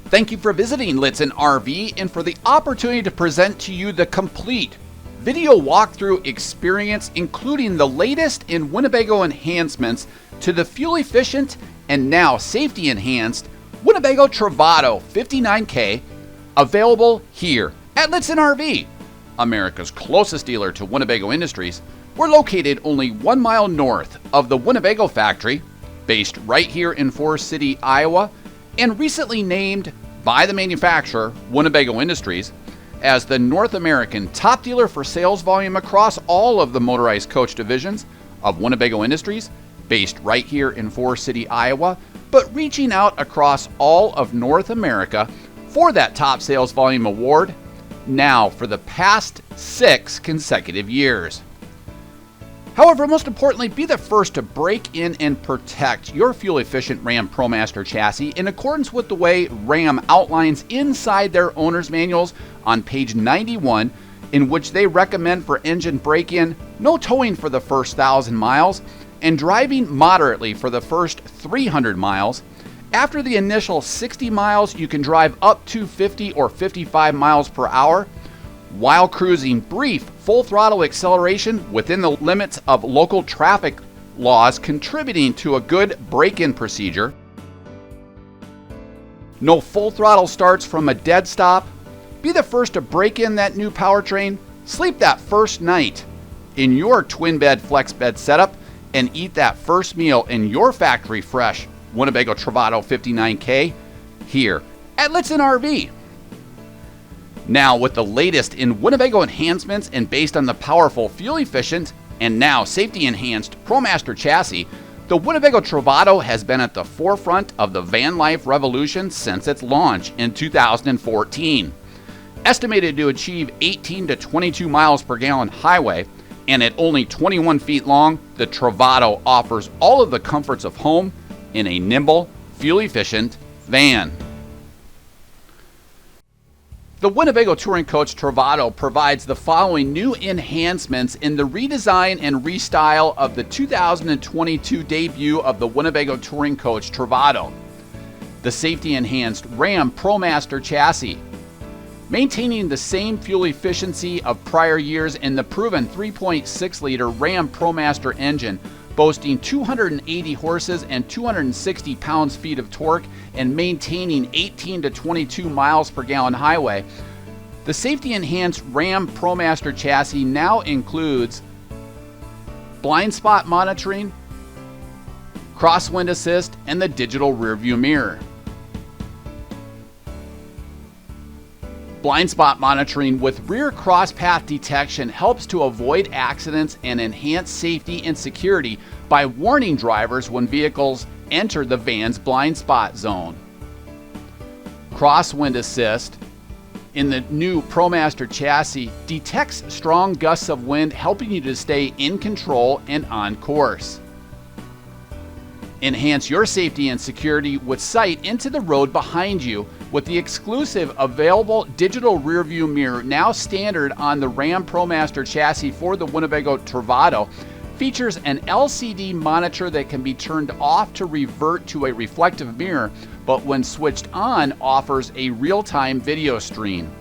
Thank you for visiting Litsen RV and for the opportunity to present to you the complete video walkthrough experience, including the latest in Winnebago enhancements to the fuel-efficient and now safety-enhanced Winnebago Travato 59K, available here at Litsen RV, America's closest dealer to Winnebago Industries. We're located only 1 mile north of the Winnebago factory, based right here in Forest City, Iowa, and recently named by the manufacturer, Winnebago Industries, as the North American top dealer for sales volume across all of the motorized coach divisions of Winnebago Industries, based right here in Forest City, Iowa, but reaching out across all of North America for that top sales volume award now for the past 6 consecutive years. However, most importantly, be the first to break in and protect your fuel-efficient Ram ProMaster chassis in accordance with the way Ram outlines inside their owner's manuals on page 91, in which they recommend for engine break-in, no towing for the first 1,000 miles, and driving moderately for the first 300 miles. After the initial 60 miles, you can drive up to 50 or 55 miles per hour, while cruising brief full throttle acceleration within the limits of local traffic laws, contributing to a good break-in procedure. No full throttle starts from a dead stop. Be the first to break in that new powertrain, sleep that first night in your twin bed flex bed setup, and eat that first meal in your factory fresh Winnebago Travato 59K here at Litsen RV. Now, with the latest in Winnebago enhancements and based on the powerful fuel-efficient and now safety-enhanced ProMaster chassis, the Winnebago Travato has been at the forefront of the van life revolution since its launch in 2014. Estimated to achieve 18 to 22 miles per gallon highway, and at only 21 feet long, the Travato offers all of the comforts of home in a nimble, fuel-efficient van. The Winnebago Touring Coach Travato provides the following new enhancements in the redesign and restyle of the 2022 debut of the Winnebago Touring Coach Travato. The safety-enhanced Ram ProMaster chassis, maintaining the same fuel efficiency of prior years in the proven 3.6-liter Ram ProMaster engine, boasting 280 horses and 260 pounds-feet of torque and maintaining 18 to 22 miles per gallon highway. The safety-enhanced Ram ProMaster chassis now includes blind spot monitoring, crosswind assist, and the digital rearview mirror. Blind spot monitoring with rear cross path detection helps to avoid accidents and enhance safety and security by warning drivers when vehicles enter the van's blind spot zone. Crosswind assist in the new ProMaster chassis detects strong gusts of wind, helping you to stay in control and on course. Enhance your safety and security with sight into the road behind you with the exclusive available digital rearview mirror, now standard on the Ram ProMaster chassis for the Winnebago Travato. Features an LCD monitor that can be turned off to revert to a reflective mirror, but when switched on, offers a real-time video stream.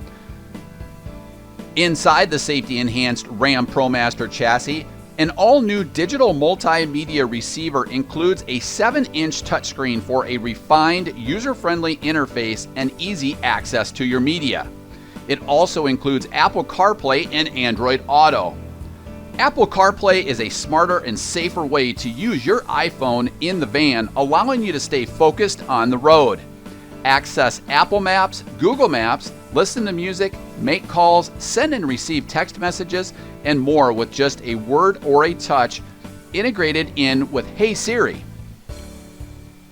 Inside the safety-enhanced Ram ProMaster chassis, an all-new digital multimedia receiver includes a 7-inch touchscreen for a refined, user-friendly interface and easy access to your media. It also includes Apple CarPlay and Android Auto. Apple CarPlay is a smarter and safer way to use your iPhone in the van, allowing you to stay focused on the road. Access Apple Maps, Google Maps, listen to music, make calls, send and receive text messages, and more with just a word or a touch, integrated in with Hey Siri.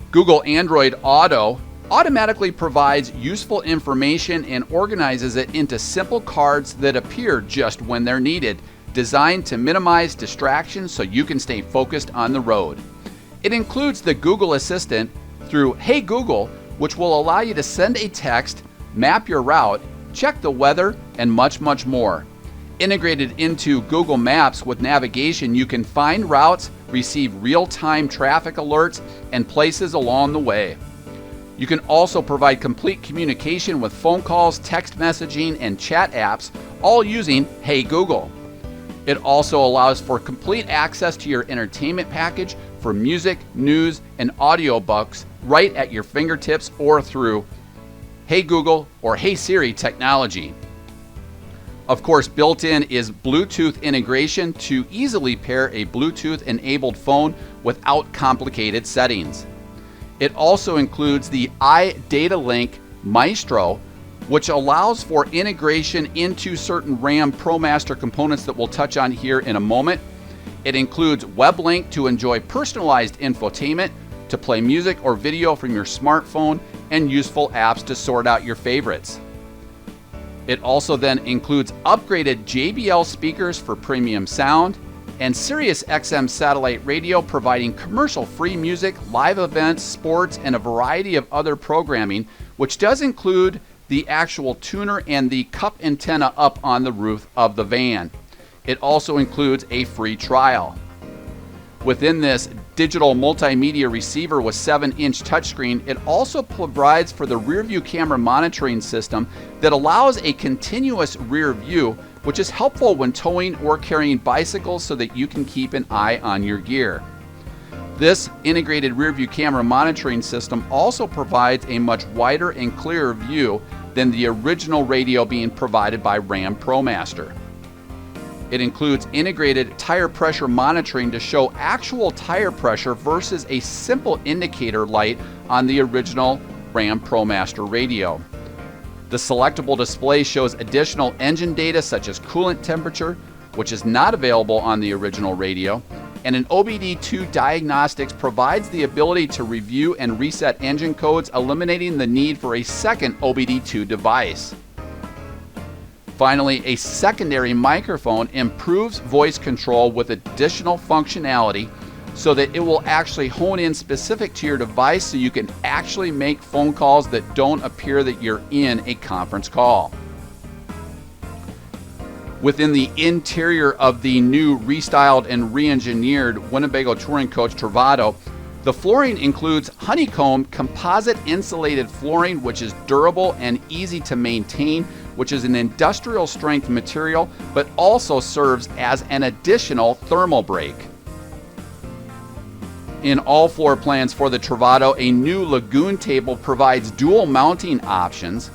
Google Android Auto automatically provides useful information and organizes it into simple cards that appear just when they're needed, designed to minimize distractions so you can stay focused on the road. It includes the Google Assistant through Hey Google, which will allow you to send a text, map your route, check the weather, and much, much more. Integrated into Google Maps with navigation, you can find routes, receive real-time traffic alerts, and places along the way. You can also provide complete communication with phone calls, text messaging, and chat apps, all using Hey Google. It also allows for complete access to your entertainment package for music, news, and audiobooks right at your fingertips or through Hey Google or Hey Siri technology. Of course, built in is Bluetooth integration to easily pair a Bluetooth-enabled phone without complicated settings. It also includes the iDataLink Maestro, which allows for integration into certain RAM ProMaster components that we'll touch on here in a moment. It includes WebLink to enjoy personalized infotainment, to play music or video from your smartphone, and useful apps to sort out your favorites. It also then includes upgraded JBL speakers for premium sound, and Sirius XM satellite radio providing commercial-free music, live events, sports, and a variety of other programming, which does include the actual tuner and the cup antenna up on the roof of the van. It also includes a free trial. Within this digital multimedia receiver with 7-inch touchscreen, it also provides for the rear view camera monitoring system that allows a continuous rear view, which is helpful when towing or carrying bicycles so that you can keep an eye on your gear. This integrated rear view camera monitoring system also provides a much wider and clearer view than the original radio being provided by RAM ProMaster. It includes integrated tire pressure monitoring to show actual tire pressure versus a simple indicator light on the original RAM ProMaster radio. The selectable display shows additional engine data such as coolant temperature, which is not available on the original radio, and an OBD2 diagnostics provides the ability to review and reset engine codes, eliminating the need for a second OBD2 device. Finally, a secondary microphone improves voice control with additional functionality so that it will actually hone in specific to your device so you can actually make phone calls that don't appear that you're in a conference call. Within the interior of the new restyled and re-engineered Winnebago Touring Coach Travato, the flooring includes honeycomb composite insulated flooring, which is durable and easy to maintain, which is an industrial strength material, but also serves as an additional thermal break. In all floor plans for the Travato, a new lagoon table provides dual mounting options.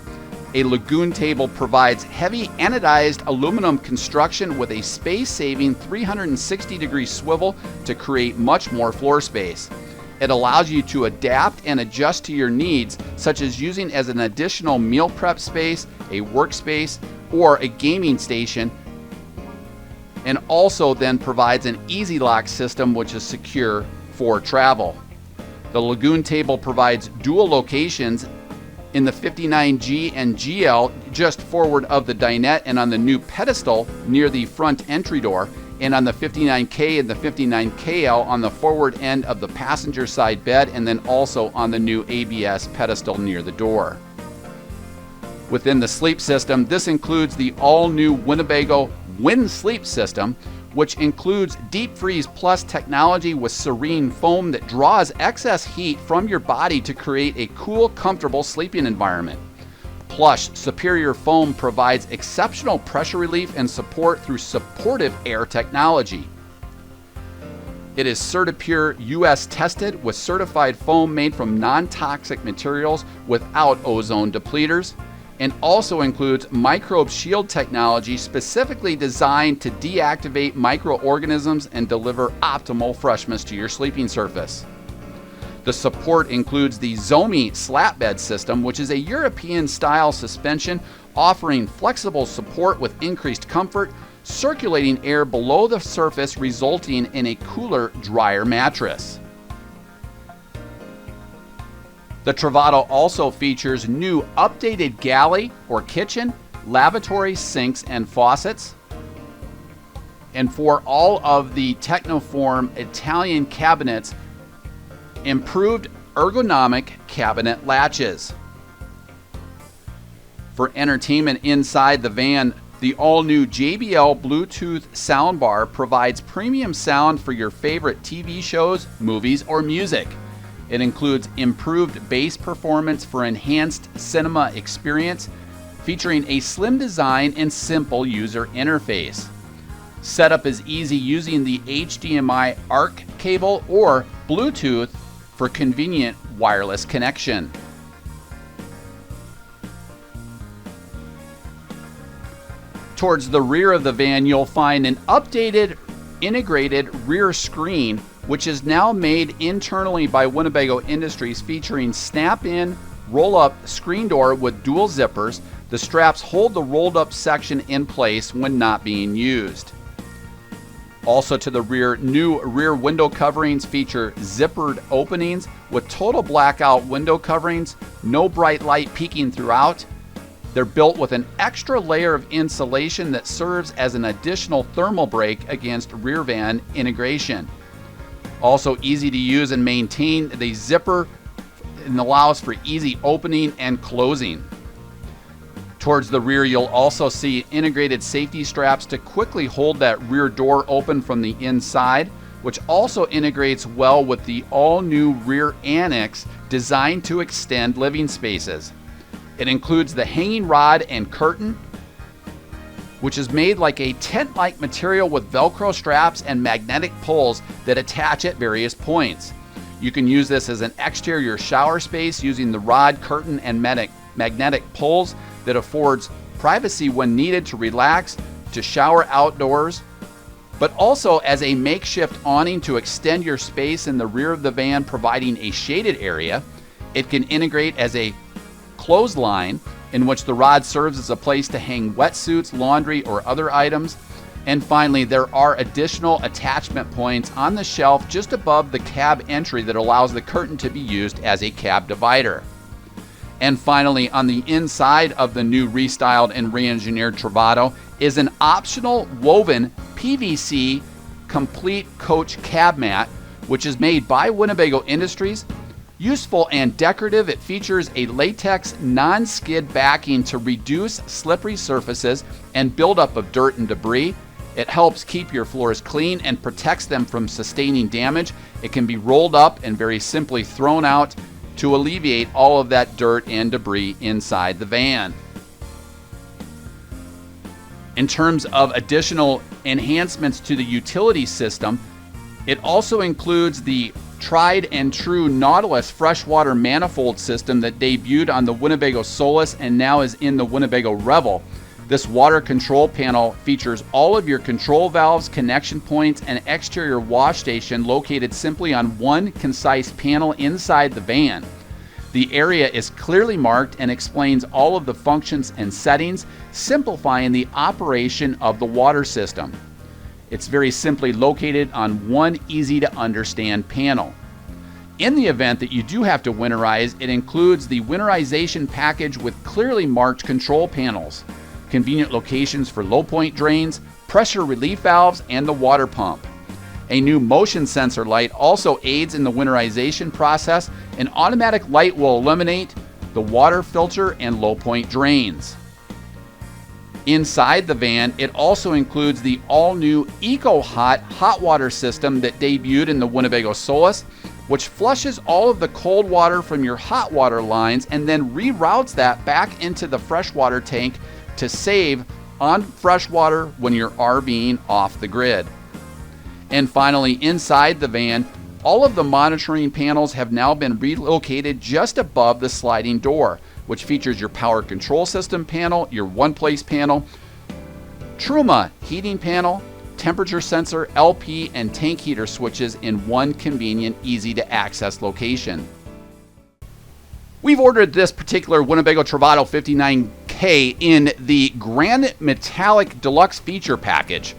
A lagoon table provides heavy anodized aluminum construction with a space-saving 360-degree swivel to create much more floor space. It allows you to adapt and adjust to your needs, such as using as an additional meal prep space, a workspace, or a gaming station, and also then provides an easy lock system which is secure for travel. The lagoon table provides dual locations in the 59G and GL just forward of the dinette and on the new pedestal near the front entry door, and on the 59K and the 59KL on the forward end of the passenger side bed, and then also on the new ABS pedestal near the door. Within the sleep system, this includes the all-new Winnebago Win Sleep system, which includes Deep Freeze Plus technology with serene foam that draws excess heat from your body to create a cool, comfortable sleeping environment. Plush Superior Foam provides exceptional pressure relief and support through supportive air technology. It is CertiPure US tested with certified foam made from non-toxic materials without ozone depleters, and also includes microbe shield technology specifically designed to deactivate microorganisms and deliver optimal freshness to your sleeping surface. The support includes the Zomi slat bed system, which is a European-style suspension offering flexible support with increased comfort, circulating air below the surface resulting in a cooler, drier mattress. The Travato also features new updated galley or kitchen, lavatory sinks and faucets. And for all of the Tecnoform Italian cabinets, improved ergonomic cabinet latches. For entertainment inside the van, the all-new JBL Bluetooth soundbar provides premium sound for your favorite TV shows, movies, or music. It includes improved bass performance for enhanced cinema experience, featuring a slim design and simple user interface. Setup is easy using the HDMI ARC cable or Bluetooth for convenient wireless connection. Towards the rear of the van, you'll find an updated integrated rear screen, which is now made internally by Winnebago Industries, featuring snap-in, roll-up screen door with dual zippers. The straps hold the rolled-up section in place when not being used. Also to the rear, new rear window coverings feature zippered openings with total blackout window coverings, no bright light peeking throughout. They're built with an extra layer of insulation that serves as an additional thermal break against rear van integration. Also easy to use and maintain, the zipper and allows for easy opening and closing. Towards the rear, you'll also see integrated safety straps to quickly hold that rear door open from the inside, which also integrates well with the all-new rear annex designed to extend living spaces. It includes the hanging rod and curtain, which is made like a tent-like material with Velcro straps and magnetic pulls that attach at various points. You can use this as an exterior shower space using the rod, curtain, and magnetic pulls that affords privacy when needed to relax, to shower outdoors, but also as a makeshift awning to extend your space in the rear of the van, providing a shaded area. It can integrate as a clothesline, in which the rod serves as a place to hang wetsuits, laundry, or other items. And finally, there are additional attachment points on the shelf just above the cab entry that allows the curtain to be used as a cab divider. And finally, on the inside of the new restyled and re-engineered Travato is an optional woven PVC complete coach cab mat, which is made by Winnebago Industries. Useful and decorative, it features a latex non-skid backing to reduce slippery surfaces and buildup of dirt and debris. It helps keep your floors clean and protects them from sustaining damage. It can be rolled up and very simply thrown out to alleviate all of that dirt and debris inside the van. In terms of additional enhancements to the utility system, it also includes the tried and true Nautilus freshwater manifold system that debuted on the Winnebago Solis and now is in the Winnebago Revel. This water control panel features all of your control valves, connection points, and exterior wash station located simply on one concise panel inside the van. The area is clearly marked and explains all of the functions and settings, simplifying the operation of the water system. It's very simply located on one easy to understand panel. In the event that you do have to winterize, it includes the winterization package with clearly marked control panels, convenient locations for low point drains, pressure relief valves, and the water pump. A new motion sensor light also aids in the winterization process. An automatic light will eliminate the water filter and low point drains. Inside the van, it also includes the all-new EcoHot hot water system that debuted in the Winnebago Solis, which flushes all of the cold water from your hot water lines and then reroutes that back into the freshwater tank to save on fresh water when you're RVing off the grid. And finally, inside the van, all of the monitoring panels have now been relocated just above the sliding door, which features your power control system panel, your one-place panel, Truma heating panel, temperature sensor, LP, and tank heater switches in one convenient, easy-to-access location. We've ordered this particular Winnebago Travato 59K in the Granite Metallic Deluxe Feature Package.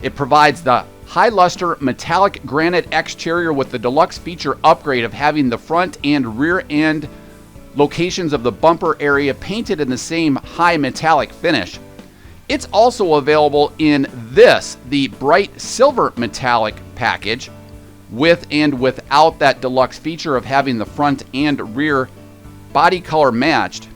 It provides the high luster metallic granite exterior with the deluxe feature upgrade of having the front and rear end locations of the bumper area painted in the same high metallic finish. It's also available in this, the bright silver metallic package, with and without that deluxe feature of having the front and rear body color matched.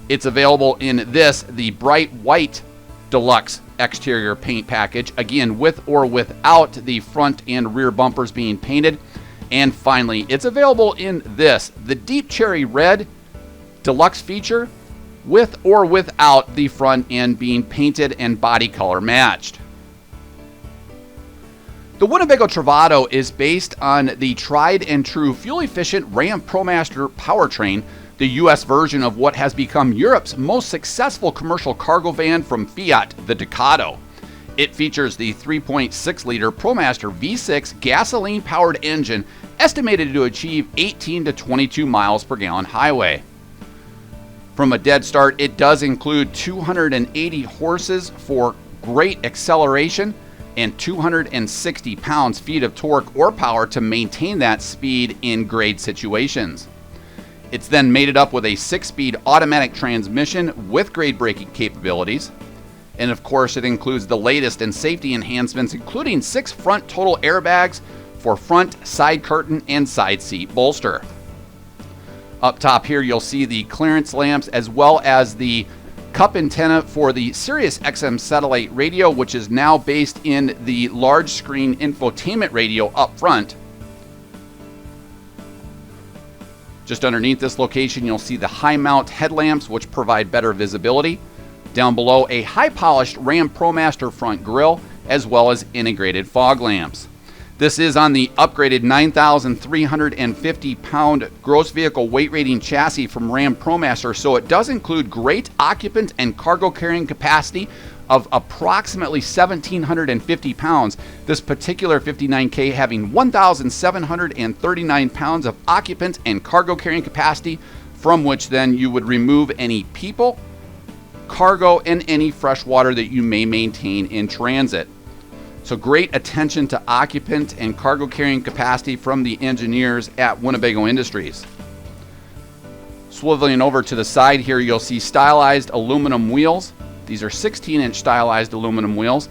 It's available in this, the bright white deluxe exterior paint package, again with or without the front and rear bumpers being painted. And finally, it's available in the deep cherry red deluxe feature, with or without the front end being painted and body color matched. The Winnebago Travato is based on the tried and true fuel-efficient Ram ProMaster powertrain, the US version of what has become Europe's most successful commercial cargo van from Fiat, the Ducato. It features the 3.6-liter ProMaster V6 gasoline-powered engine, estimated to achieve 18 to 22 miles per gallon highway. From a dead start, it does include 280 horses for great acceleration and 260 pounds-feet of torque or power to maintain that speed in grade situations. It's then mated up with a 6-speed automatic transmission with grade braking capabilities. And of course, it includes the latest in safety enhancements, including 6 front total airbags for front, side curtain, and side seat bolster. Up top here, you'll see the clearance lamps as well as the cup antenna for the Sirius XM satellite radio, which is now based in the large screen infotainment radio up front. Just underneath this location, you'll see the high mount headlamps, which provide better visibility. Down below, a high polished Ram ProMaster front grille, as well as integrated fog lamps. This is on the upgraded 9,350 pound gross vehicle weight rating chassis from Ram ProMaster, so it does include great occupant and cargo carrying capacity of approximately 1,750 pounds. This particular 59K having 1,739 pounds of occupant and cargo carrying capacity, from which then you would remove any people, cargo, and any fresh water that you may maintain in transit. So great attention to occupant and cargo carrying capacity from the engineers at Winnebago Industries. Swiveling over to the side here, you'll see stylized aluminum wheels. These are 16-inch stylized aluminum wheels.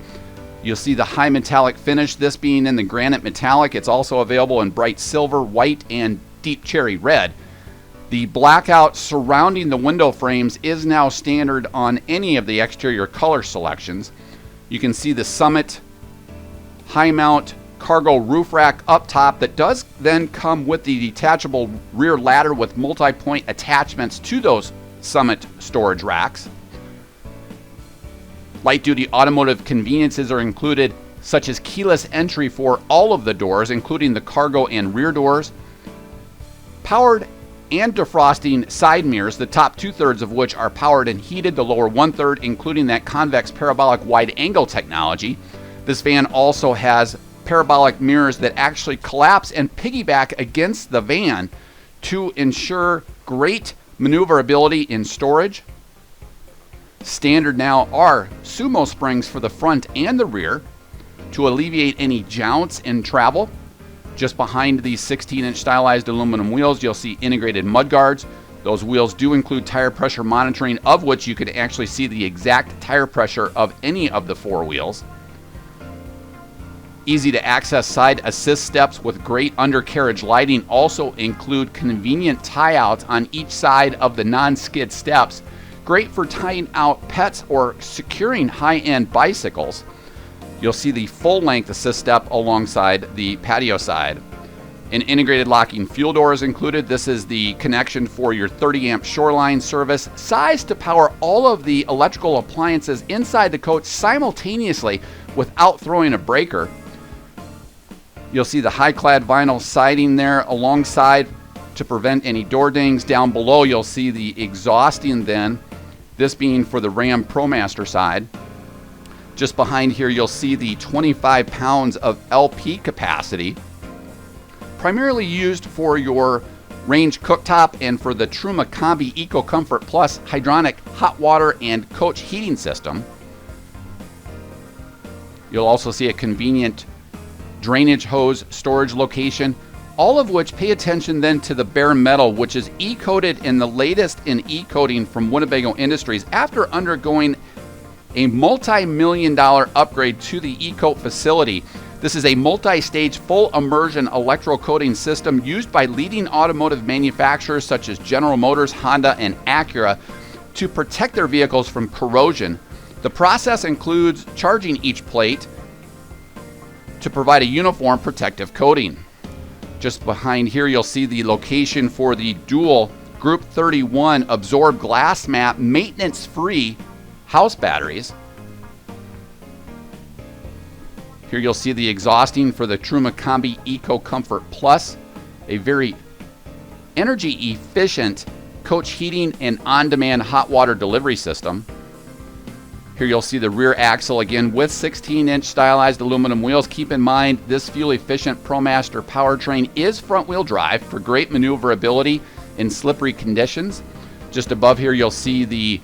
You'll see the high metallic finish, this being in the granite metallic. It's also available in bright silver, white, and deep cherry red. The blackout surrounding the window frames is now standard on any of the exterior color selections. You can see the Summit high mount cargo roof rack up top that does then come with the detachable rear ladder with multi-point attachments to those Summit storage racks. Light duty automotive conveniences are included, such as keyless entry for all of the doors, including the cargo and rear doors. Powered and defrosting side mirrors, the top 2/3 of which are powered and heated, the lower 1/3 including that convex parabolic wide angle technology. This van also has parabolic mirrors that actually collapse and piggyback against the van to ensure great maneuverability in storage. Standard now are sumo springs for the front and the rear to alleviate any jounce in travel. Just behind these 16-inch stylized aluminum wheels, you'll see integrated mudguards. Those wheels do include tire pressure monitoring, of which you can actually see the exact tire pressure of any of the 4 wheels. Easy to access side assist steps with great undercarriage lighting also include convenient tie-outs on each side of the non-skid steps. Great for tying out pets or securing high-end bicycles. You'll see the full-length assist step alongside the patio side. An integrated locking fuel door is included. This is the connection for your 30-amp Shoreline service, sized to power all of the electrical appliances inside the coach simultaneously without throwing a breaker. You'll see the high-clad vinyl siding there alongside to prevent any door dings. Down below, you'll see the exhausting then, this being for the Ram ProMaster side. Just behind here, you'll see the 25 pounds of LP capacity, primarily used for your range cooktop and for the Truma Combi Eco Comfort Plus hydronic hot water and coach heating system. You'll also see a convenient drainage hose storage location, all of which pay attention then to the bare metal, which is e-coated in the latest in e-coating from Winnebago Industries after undergoing a multi-million-dollar upgrade to the e-coat facility. This is a multi-stage full immersion electrocoating system used by leading automotive manufacturers such as General Motors, Honda, and Acura to protect their vehicles from corrosion. The process includes charging each plate to provide a uniform protective coating. Just behind here, you'll see the location for the dual Group 31 absorb glass mat maintenance-free house batteries. Here you'll see the exhausting for the Truma Combi Eco Comfort Plus, a very energy efficient coach heating and on-demand hot water delivery system. Here you'll see the rear axle again with 16-inch stylized aluminum wheels. Keep in mind this fuel-efficient ProMaster powertrain is front-wheel drive for great maneuverability in slippery conditions. Just above here you'll see the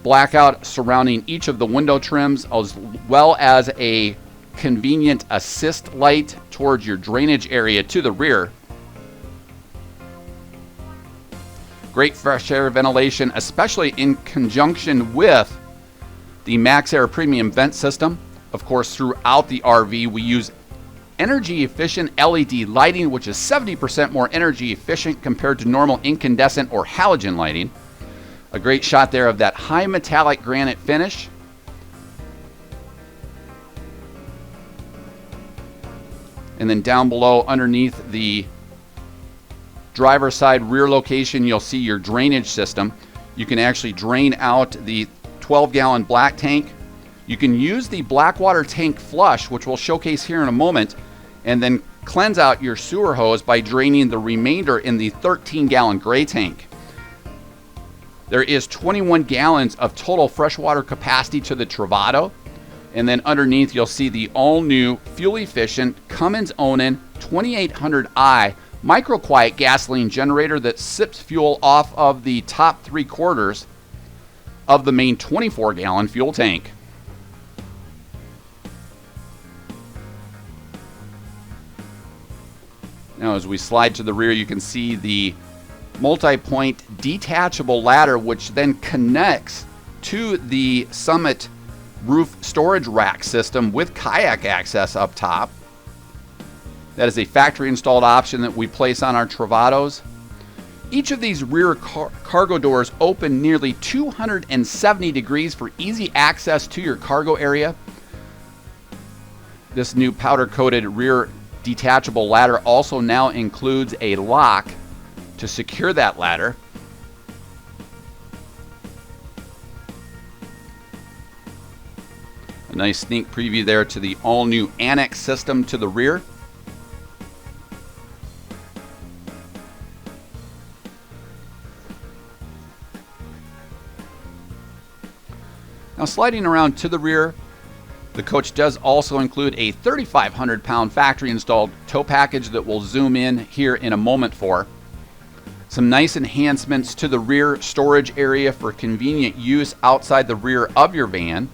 blackout surrounding each of the window trims, as well as a convenient assist light towards your drainage area to the rear. Great fresh air ventilation, especially in conjunction with the Max Air Premium vent system. Of course, throughout the RV, we use energy efficient LED lighting, which is 70% more energy efficient compared to normal incandescent or halogen lighting. A great shot there of that high metallic granite finish. And then down below, underneath the driver's side rear location, you'll see your drainage system. You can actually drain out the 12-gallon black tank. You can use the black water tank flush, which we'll showcase here in a moment, and then cleanse out your sewer hose by draining the remainder in the 13-gallon gray tank. There is 21 gallons of total freshwater capacity to the Travato. And then underneath, you'll see the all-new fuel-efficient Cummins Onan 2800i micro-quiet gasoline generator that sips fuel off of the top 3/4 of the main 24-gallon fuel tank. Now, as we slide to the rear, you can see the multi-point detachable ladder, which then connects to the Summit roof storage rack system with kayak access up top. That is a factory installed option that we place on our Travatos. Each of these rear cargo doors open nearly 270 degrees for easy access to your cargo area. This new powder coated rear detachable ladder also now includes a lock to secure that ladder. A nice sneak preview there to the all-new annex system to the rear. Now, sliding around to the rear, the coach does also include a 3,500-pound factory-installed tow package that we'll zoom in here in a moment for. Some nice enhancements to the rear storage area for convenient use outside the rear of your van.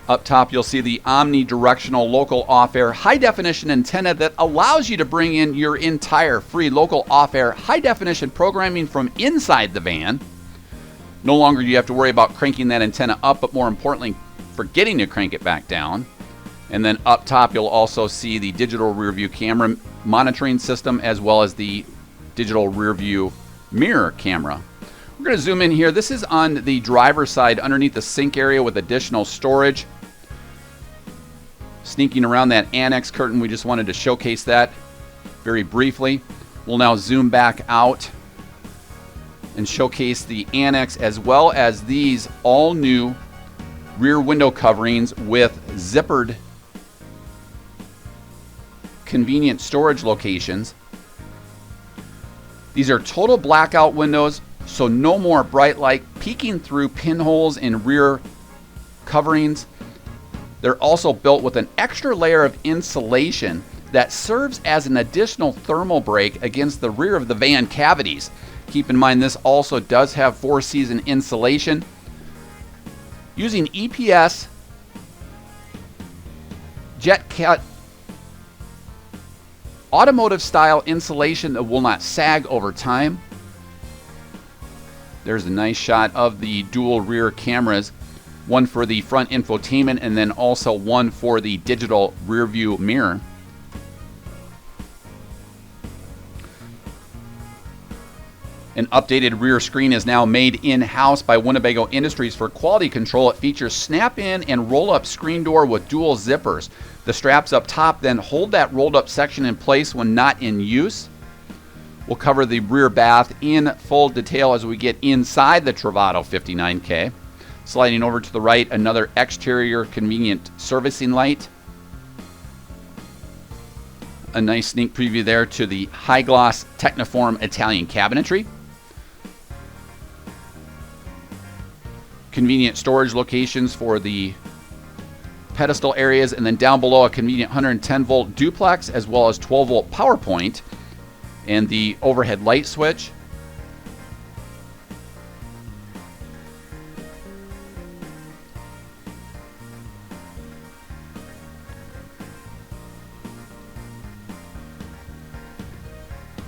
Up top, you'll see the omnidirectional local off-air high-definition antenna that allows you to bring in your entire free local off-air high-definition programming from inside the van. No longer do you have to worry about cranking that antenna up, but more importantly, forgetting to crank it back down. And then up top, you'll also see the digital rear view camera monitoring system, as well as the digital rear view mirror camera. We're going to zoom in here. This is on the driver's side underneath the sink area with additional storage. Sneaking around that annex curtain, we just wanted to showcase that very briefly. We'll now zoom back out and showcase the annex, as well as these all-new rear window coverings with zippered convenient storage locations. These are total blackout windows, so no more bright light peeking through pinholes in rear coverings. They're also built with an extra layer of insulation that serves as an additional thermal break against the rear of the van cavities. Keep in mind, this also does have 4-season insulation. Using EPS jet cut automotive style insulation that will not sag over time. There's a nice shot of the dual rear cameras, one for the front infotainment and then also one for the digital rear view mirror. An updated rear screen is now made in-house by Winnebago Industries for quality control. It features snap-in and roll-up screen door with dual zippers. The straps up top then hold that rolled-up section in place when not in use. We'll cover the rear bath in full detail as we get inside the Travato 59K. Sliding over to the right, another exterior convenient servicing light. A nice sneak preview there to the high-gloss Tecnoform Italian cabinetry. Convenient storage locations for the pedestal areas, and then down below a convenient 110-volt duplex as well as 12-volt power point and the overhead light switch.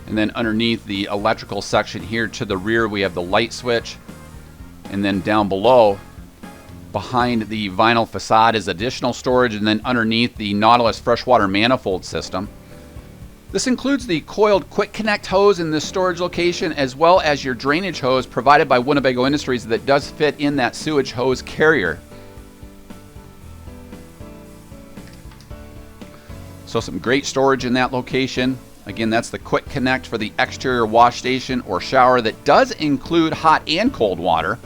And then underneath the electrical section here to the rear, we have the light switch. And then down below, behind the vinyl facade, is additional storage, and then underneath the Nautilus freshwater manifold system. This includes the coiled quick connect hose in this storage location, as well as your drainage hose provided by Winnebago Industries that does fit in that sewage hose carrier. So some great storage in that location. Again, that's the quick connect for the exterior wash station or shower that does include hot and cold water.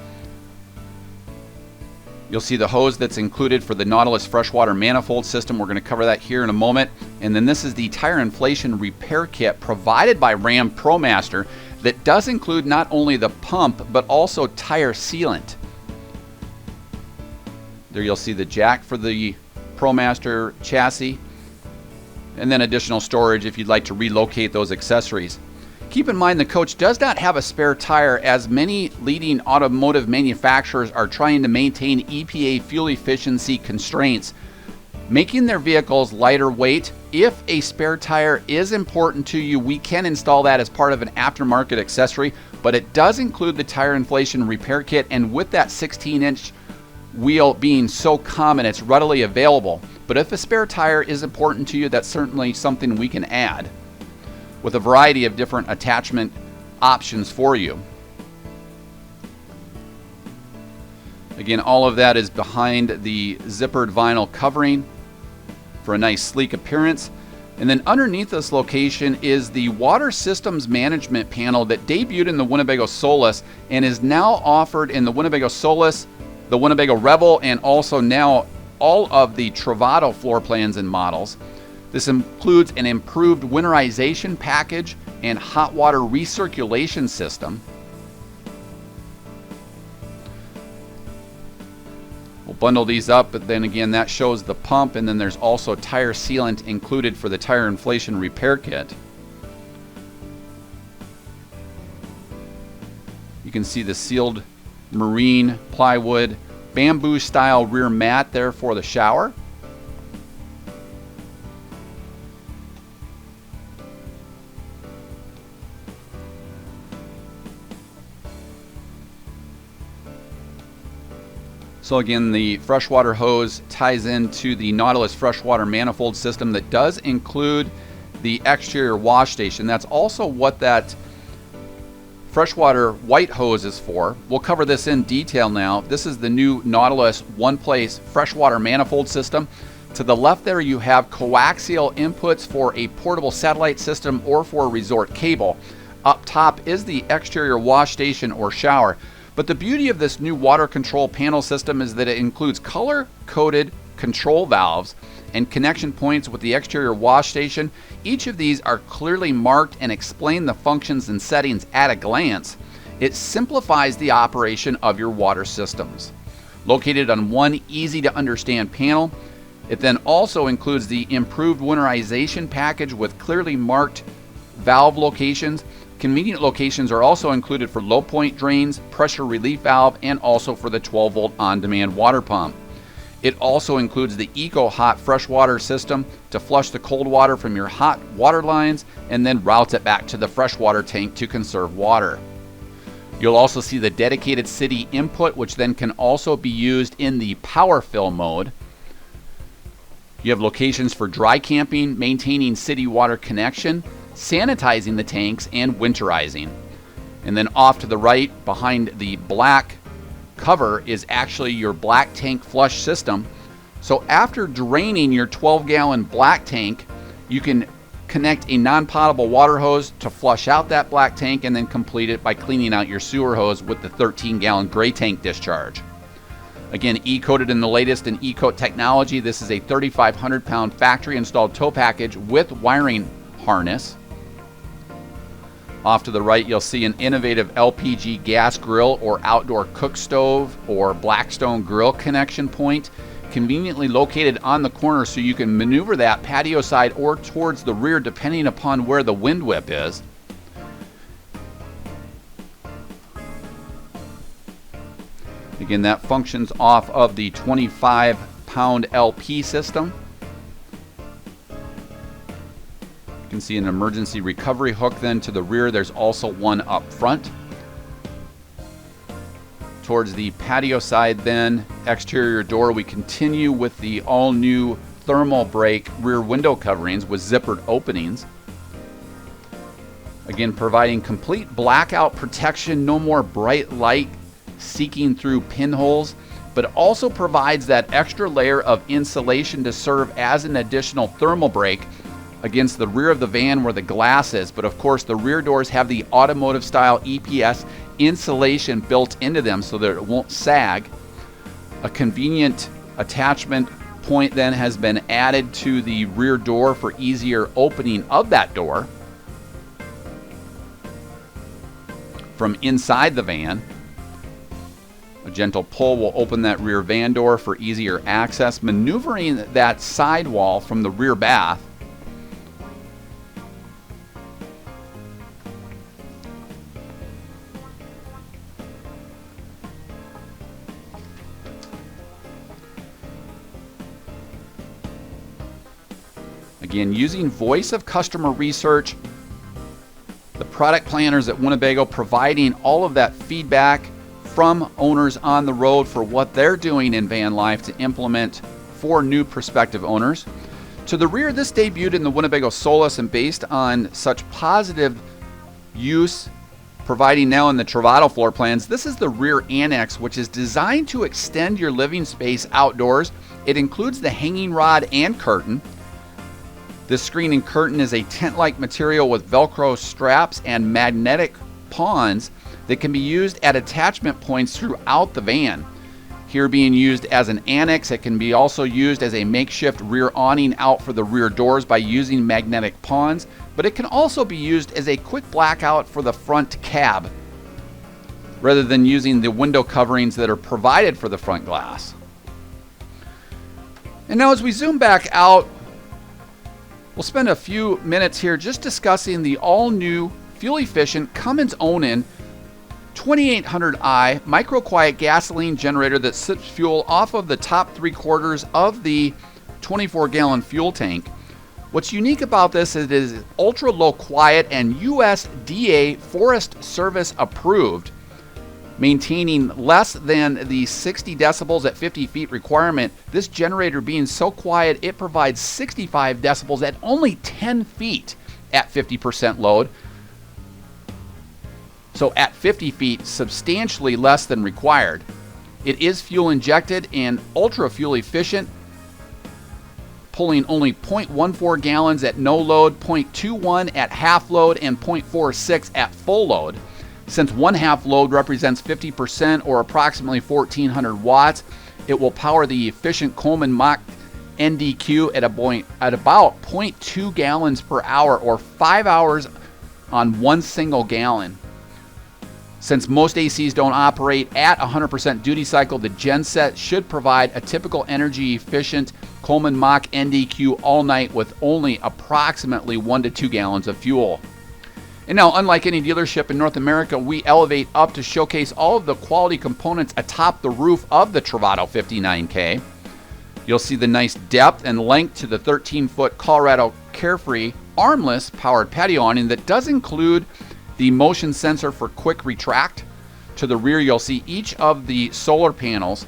You'll see the hose that's included for the Nautilus freshwater manifold system. We're going to cover that here in a moment. And then this is the tire inflation repair kit provided by Ram ProMaster that does include not only the pump, but also tire sealant. There you'll see the jack for the ProMaster chassis, and then additional storage if you'd like to relocate those accessories. Keep in mind the coach does not have a spare tire, as many leading automotive manufacturers are trying to maintain EPA fuel efficiency constraints, making their vehicles lighter weight. If a spare tire is important to you, we can install that as part of an aftermarket accessory, but it does include the tire inflation repair kit, and with that 16-inch wheel being so common, it's readily available. But if a spare tire is important to you, that's certainly something we can add with a variety of different attachment options for you. Again, all of that is behind the zippered vinyl covering for a nice sleek appearance. And then underneath this location is the water systems management panel that debuted in the Winnebago Solis and is now offered in the Winnebago Solis, the Winnebago Revel, and also now all of the Travato floor plans and models. This includes an improved winterization package and hot water recirculation system. We'll bundle these up, but then again, that shows the pump, and then there's also tire sealant included for the tire inflation repair kit. You can see the sealed marine plywood bamboo style rear mat there for the shower. So again, the freshwater hose ties into the Nautilus freshwater manifold system that does include the exterior wash station. That's also what that freshwater white hose is for. We'll cover this in detail now. This is the new Nautilus one-place freshwater manifold system. To the left there, you have coaxial inputs for a portable satellite system or for a resort cable. Up top is the exterior wash station or shower. But the beauty of this new water control panel system is that it includes color-coded control valves and connection points with the exterior wash station. Each of these are clearly marked and explain the functions and settings at a glance. It simplifies the operation of your water systems. Located on one easy-to-understand panel, it then also includes the improved winterization package with clearly marked valve locations. Convenient locations are also included for low point drains, pressure relief valve, and also for the 12-volt on-demand water pump. It also includes the Eco Hot freshwater system to flush the cold water from your hot water lines and then route it back to the freshwater tank to conserve water. You'll also see the dedicated city input, which then can also be used in the power fill mode. You have locations for dry camping, maintaining city water connection, sanitizing the tanks, and winterizing. And then off to the right, behind the black cover, is actually your black tank flush system. So after draining your 12-gallon black tank, you can connect a non-potable water hose to flush out that black tank, and then complete it by cleaning out your sewer hose with the 13-gallon gray tank discharge. Again, E-coated in the latest in E-coat technology. This is a 3,500-pound factory-installed tow package with wiring harness. Off to the right, you'll see an innovative LPG gas grill or outdoor cook stove or Blackstone grill connection point, conveniently located on the corner, so you can maneuver that patio side or towards the rear depending upon where the wind whip is. Again, that functions off of the 25-pound LP system. You can see an emergency recovery hook then to the rear. There's also one up front. Towards the patio side then, exterior door, we continue with the all-new thermal break rear window coverings with zippered openings. Again, providing complete blackout protection, no more bright light seeking through pinholes, but also provides that extra layer of insulation to serve as an additional thermal break against the rear of the van where the glass is. But of course, the rear doors have the automotive style EPS insulation built into them so that it won't sag. A convenient attachment point then has been added to the rear door for easier opening of that door from inside the van. A gentle pull will open that rear van door for easier access, maneuvering that sidewall from the rear bath. Again, using voice of customer research, the product planners at Winnebago providing all of that feedback from owners on the road for what they're doing in van life to implement for new prospective owners. To the rear, this debuted in the Winnebago Solus, and based on such positive use providing now in the Travato floor plans, this is the rear annex, which is designed to extend your living space outdoors. It includes the hanging rod and curtain. This screen and curtain is a tent-like material with Velcro straps and magnetic pawns that can be used at attachment points throughout the van. Here being used as an annex, it can be also used as a makeshift rear awning out for the rear doors by using magnetic pawns, but it can also be used as a quick blackout for the front cab, rather than using the window coverings that are provided for the front glass. And now as we zoom back out, we'll spend a few minutes here just discussing the all-new, fuel-efficient Cummins Onan 2800i micro-quiet gasoline generator that sips fuel off of the top 3/4 of the 24-gallon fuel tank. What's unique about this is it is ultra-low quiet and USDA Forest Service approved, maintaining less than the 60 decibels at 50 feet requirement. This generator being so quiet, it provides 65 decibels at only 10 feet at 50% load. So at 50 feet, substantially less than required. It is fuel injected and ultra fuel efficient, pulling only 0.14 gallons at no load, 0.21 at half load, and 0.46 at full load. Since one half load represents 50% or approximately 1,400 watts, it will power the efficient Coleman Mach NDQ at about 0.2 gallons per hour or 5 hours on one single gallon. Since most ACs don't operate at 100% duty cycle, the genset should provide a typical energy efficient Coleman Mach NDQ all night with only approximately 1 to 2 gallons of fuel. And now, unlike any dealership in North America, we elevate up to showcase all of the quality components atop the roof of the Travato 59K. You'll see the nice depth and length to the 13-foot Colorado Carefree armless powered patio awning that does include the motion sensor for quick retract. To the rear, you'll see each of the solar panels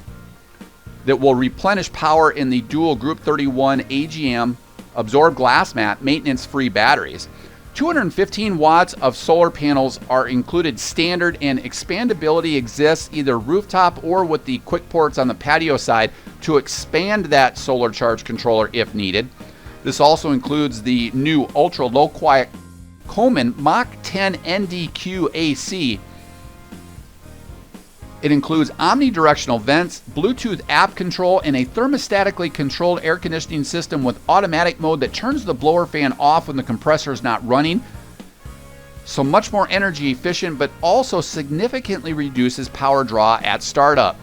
that will replenish power in the dual Group 31 AGM absorbed glass mat maintenance-free batteries. 215 watts of solar panels are included standard, and expandability exists either rooftop or with the quick ports on the patio side to expand that solar charge controller if needed. This also includes the new ultra low quiet Coleman Mach 10 NDQ AC. It includes omnidirectional vents, Bluetooth app control, and a thermostatically controlled air conditioning system with automatic mode that turns the blower fan off when the compressor is not running. So much more energy efficient, but also significantly reduces power draw at startup.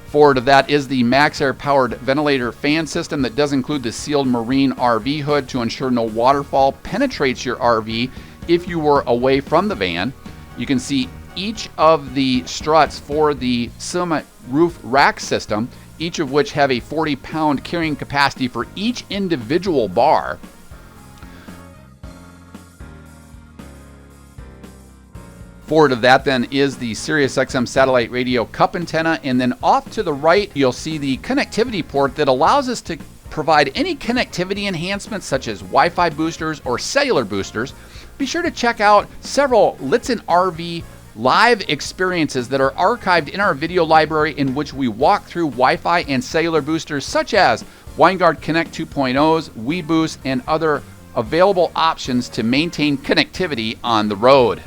Forward of that is the MaxxAir powered ventilator fan system that does include the sealed marine RV hood to ensure no waterfall penetrates your RV if you were away from the van. You can see each of the struts for the Summit roof rack system, each of which have a 40-pound carrying capacity for each individual bar. Forward of that then is the SiriusXM satellite radio cup antenna, and then off to the right you'll see the connectivity port that allows us to provide any connectivity enhancements such as Wi-Fi boosters or cellular boosters. Be sure to check out several Litsen RV live experiences that are archived in our video library, in which we walk through Wi-Fi and cellular boosters such as WineGuard Connect 2.0s, WeBoost, and other available options to maintain connectivity on the road.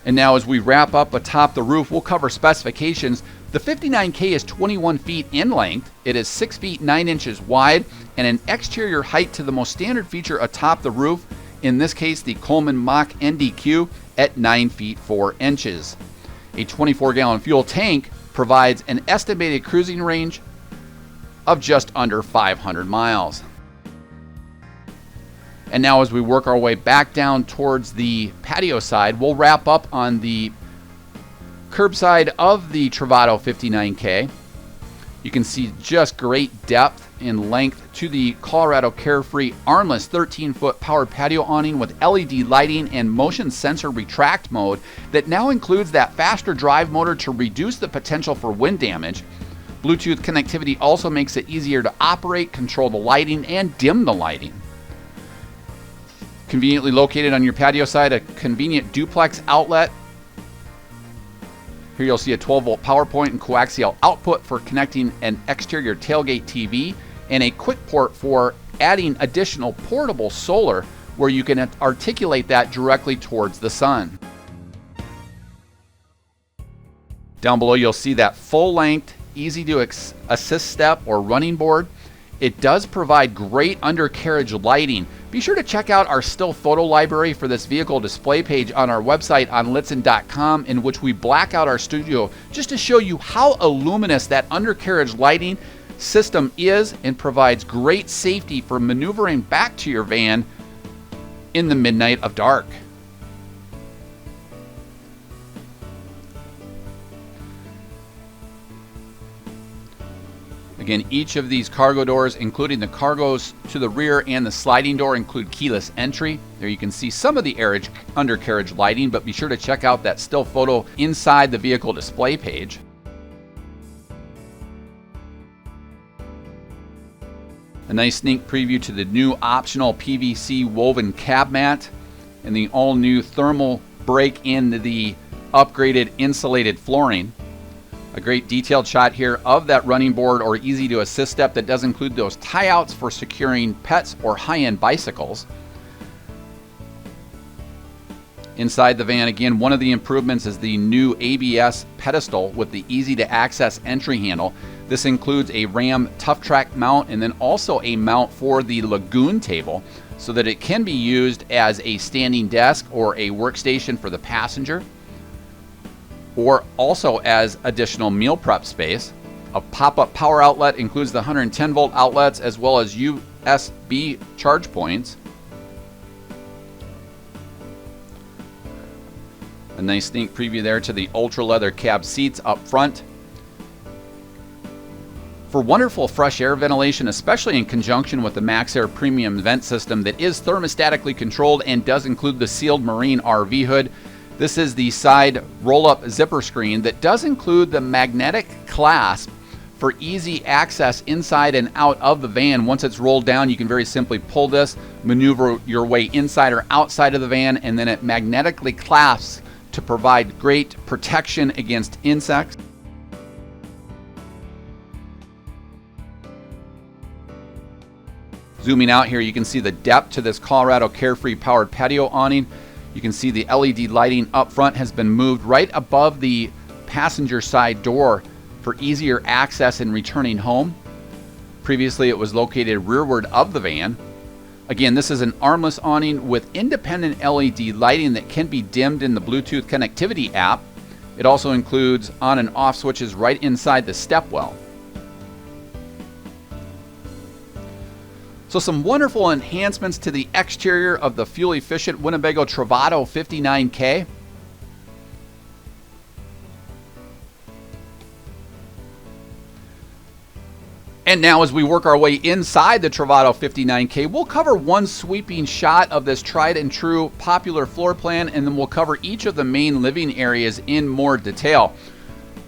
And now as we wrap up atop the roof, we'll cover specifications. The 59K is 21 feet in length, it is 6 feet 9 inches wide, and an exterior height to the most standard feature atop the roof, in this case the Coleman Mach NDQ, at 9 feet 4 inches. A 24-gallon fuel tank provides an estimated cruising range of just under 500 miles. And now as we work our way back down towards the patio side, we'll wrap up on the curbside of the Travato 59K. You can see just great depth and length to the Colorado Carefree armless 13-foot powered patio awning with LED lighting and motion sensor retract mode that now includes that faster drive motor to reduce the potential for wind damage. Bluetooth connectivity also makes it easier to operate, control the lighting, and dim the lighting. Conveniently located on your patio side, a convenient duplex outlet. Here you'll see a 12-volt power point and coaxial output for connecting an exterior tailgate TV, and a quick port for adding additional portable solar where you can articulate that directly towards the sun. Down below you'll see that full-length, easy to assist step or running board. It does provide great undercarriage lighting. Be sure to check out our still photo library for this vehicle display page on our website on Lichtsinn.com, in which we black out our studio just to show you how luminous that undercarriage lighting system is and provides great safety for maneuvering back to your van in the midnight of dark. Again, each of these cargo doors, including the cargos to the rear and the sliding door, include keyless entry. There you can see some of the undercarriage lighting, but be sure to check out that still photo inside the vehicle display page. A nice sneak preview to the new optional PVC woven cab mat and the all-new thermal break in the upgraded insulated flooring. A great detailed shot here of that running board or easy to assist step that does include those tie-outs for securing pets or high-end bicycles. Inside the van, again, one of the improvements is the new ABS pedestal with the easy to access entry handle. This includes a Ram Tough Track mount and then also a mount for the Lagoon table so that it can be used as a standing desk or a workstation for the passenger, or also as additional meal prep space. A pop-up power outlet includes the 110-volt outlets as well as USB charge points. A nice sneak preview there to the ultra leather cab seats up front. For wonderful fresh air ventilation, especially in conjunction with the MaxxAir premium vent system that is thermostatically controlled and does include the sealed marine RV hood. This is the side roll-up zipper screen that does include the magnetic clasp for easy access inside and out of the van. Once it's rolled down, you can very simply pull this, maneuver your way inside or outside of the van, and then it magnetically clasps to provide great protection against insects. Zooming out here, you can see the depth to this Colorado Carefree powered patio awning. You can see the LED lighting up front has been moved right above the passenger side door for easier access and returning home. Previously, it was located rearward of the van. Again, this is an armless awning with independent LED lighting that can be dimmed in the Bluetooth connectivity app. It also includes on and off switches right inside the stepwell. So some wonderful enhancements to the exterior of the fuel-efficient Winnebago Travato 59K. And now as we work our way inside the Travato 59K, we'll cover one sweeping shot of this tried and true popular floor plan, and then we'll cover each of the main living areas in more detail.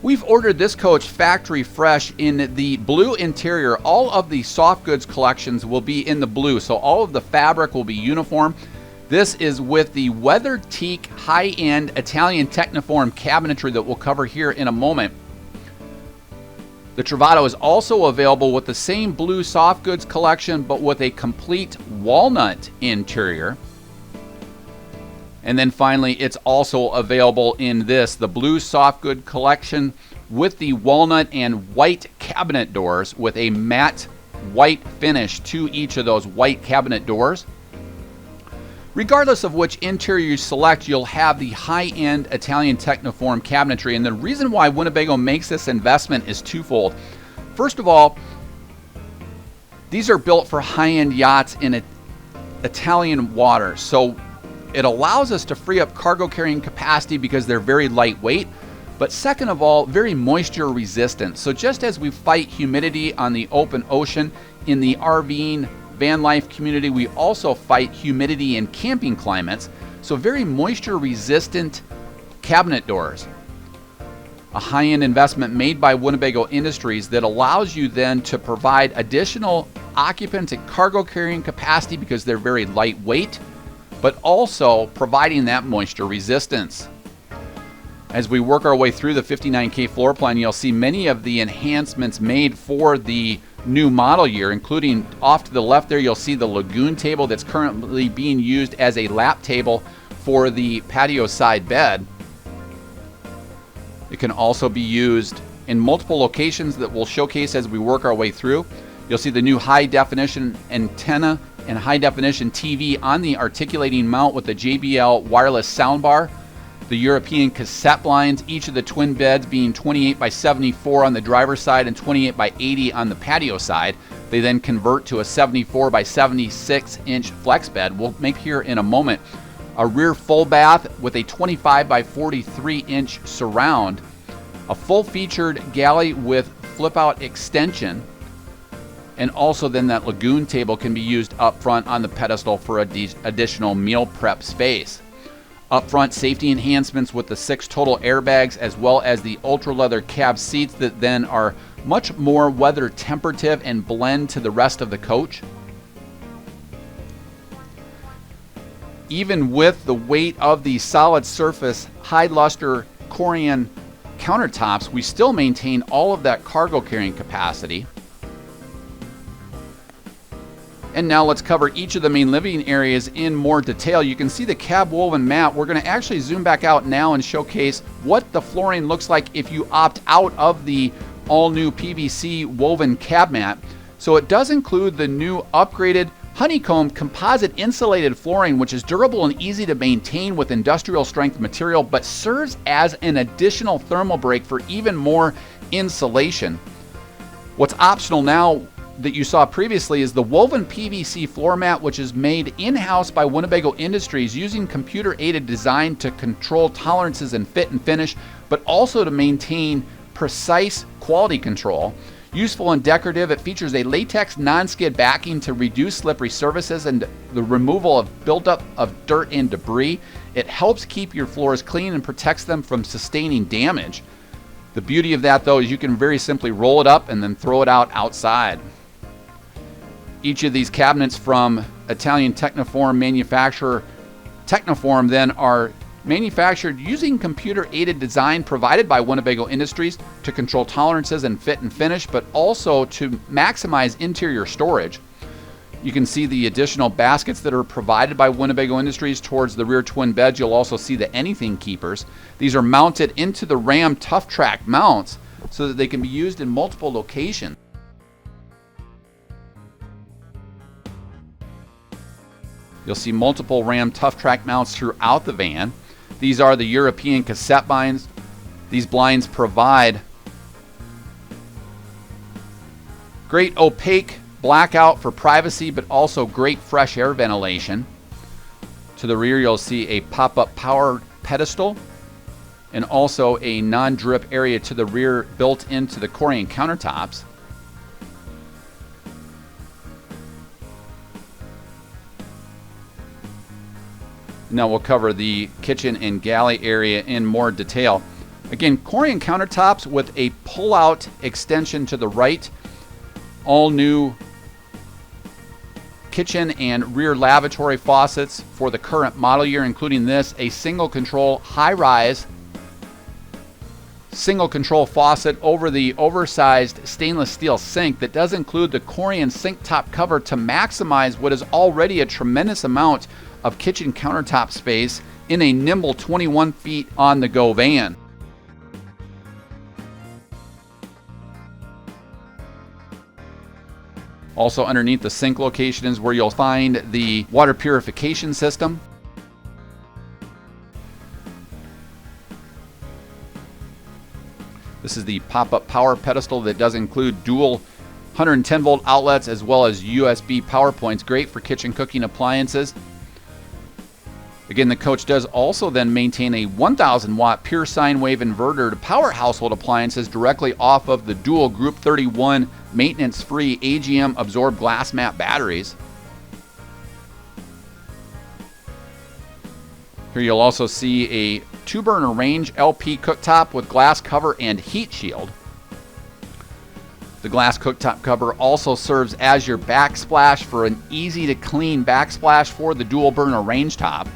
We've ordered this coach factory fresh in the blue interior. All of the soft goods collections will be in the blue, so all of the fabric will be uniform. This is with the Weathered Teak high-end Italian Tecnoform cabinetry that we'll cover here in a moment. The Travato is also available with the same blue soft goods collection, but with a complete walnut interior. And then finally, it's also available in this, the blue soft good collection with the walnut and white cabinet doors with a matte white finish to each of those white cabinet doors. Regardless of which interior you select, you'll have the high-end Italian Tecnoform cabinetry. And the reason why Winnebago makes this investment is twofold. First of all, these are built for high-end yachts in Italian waters. So it allows us to free up cargo carrying capacity because they're very lightweight. But second of all, very moisture resistant. So just as we fight humidity on the open ocean, in the RVing van life community, we also fight humidity in camping climates. So very moisture resistant cabinet doors. A high-end investment made by Winnebago Industries that allows you then to provide additional occupant and cargo carrying capacity because they're very lightweight, but also providing that moisture resistance. As we work our way through the 59K floor plan, you'll see many of the enhancements made for the new model year, including off to the left there, you'll see the lagoon table that's currently being used as a lap table for the patio side bed. It can also be used in multiple locations that we'll showcase as we work our way through. You'll see the new high definition antenna and high definition TV on the articulating mount with the JBL wireless soundbar. The European cassette blinds, each of the twin beds being 28 by 74 on the driver's side and 28 by 80 on the patio side. They then convert to a 74 by 76 inch flex bed. We'll make here in a moment. A rear full bath with a 25 by 43 inch surround. A full featured galley with flip out extension. And also then that lagoon table can be used up front on the pedestal for additional meal prep space. Up front, safety enhancements with the 6 total airbags, as well as the ultra leather cab seats that then are much more weather temperative and blend to the rest of the coach. Even with the weight of the solid surface high luster Corian countertops, we still maintain all of that cargo carrying capacity. And now let's cover each of the main living areas in more detail. You can see the cab woven mat. We're going to actually zoom back out now and showcase what the flooring looks like if you opt out of the all-new PVC woven cab mat. So it does include the new upgraded honeycomb composite insulated flooring, which is durable and easy to maintain with industrial strength material, but serves as an additional thermal break for even more insulation. What's optional now that you saw previously is the woven PVC floor mat, which is made in-house by Winnebago Industries using computer-aided design to control tolerances and fit and finish, but also to maintain precise quality control. Useful and decorative, it features a latex non-skid backing to reduce slippery surfaces and the removal of buildup of dirt and debris. It helps keep your floors clean and protects them from sustaining damage. The beauty of that, though, is you can very simply roll it up and then throw it out outside. Each of these cabinets from Italian Tecnoform manufacturer Tecnoform then are manufactured using computer-aided design provided by Winnebago Industries to control tolerances and fit and finish, but also to maximize interior storage. You can see the additional baskets that are provided by Winnebago Industries towards the rear twin beds. You'll also see the anything keepers. These are mounted into the Ram Tough Track mounts so that they can be used in multiple locations. You'll see multiple Ram Tough Track mounts throughout the van. These are the European cassette blinds. These blinds provide great opaque blackout for privacy, but also great fresh air ventilation. To the rear, you'll see a pop-up power pedestal and also a non-drip area to the rear built into the Corian countertops. Now we'll cover the kitchen and galley area in more detail. Again, Corian countertops with a pull-out extension to the right. All new kitchen and rear lavatory faucets for the current model year, including this, a single control high-rise single control faucet over the oversized stainless steel sink that does include the Corian sink top cover to maximize what is already a tremendous amount of kitchen countertop space in a nimble 21 feet on the go van. Also underneath the sink location is where you'll find the water purification system. This is the pop-up power pedestal that does include dual 110 volt outlets as well as USB power points, great for kitchen cooking appliances. Again, the coach does also then maintain a 1000 watt pure sine wave inverter to power household appliances directly off of the dual Group 31 maintenance-free AGM absorbed glass mat batteries. Here you'll also see a 2-burner range LP cooktop with glass cover and heat shield. The glass cooktop cover also serves as your backsplash for an easy to clean backsplash for the dual burner range top.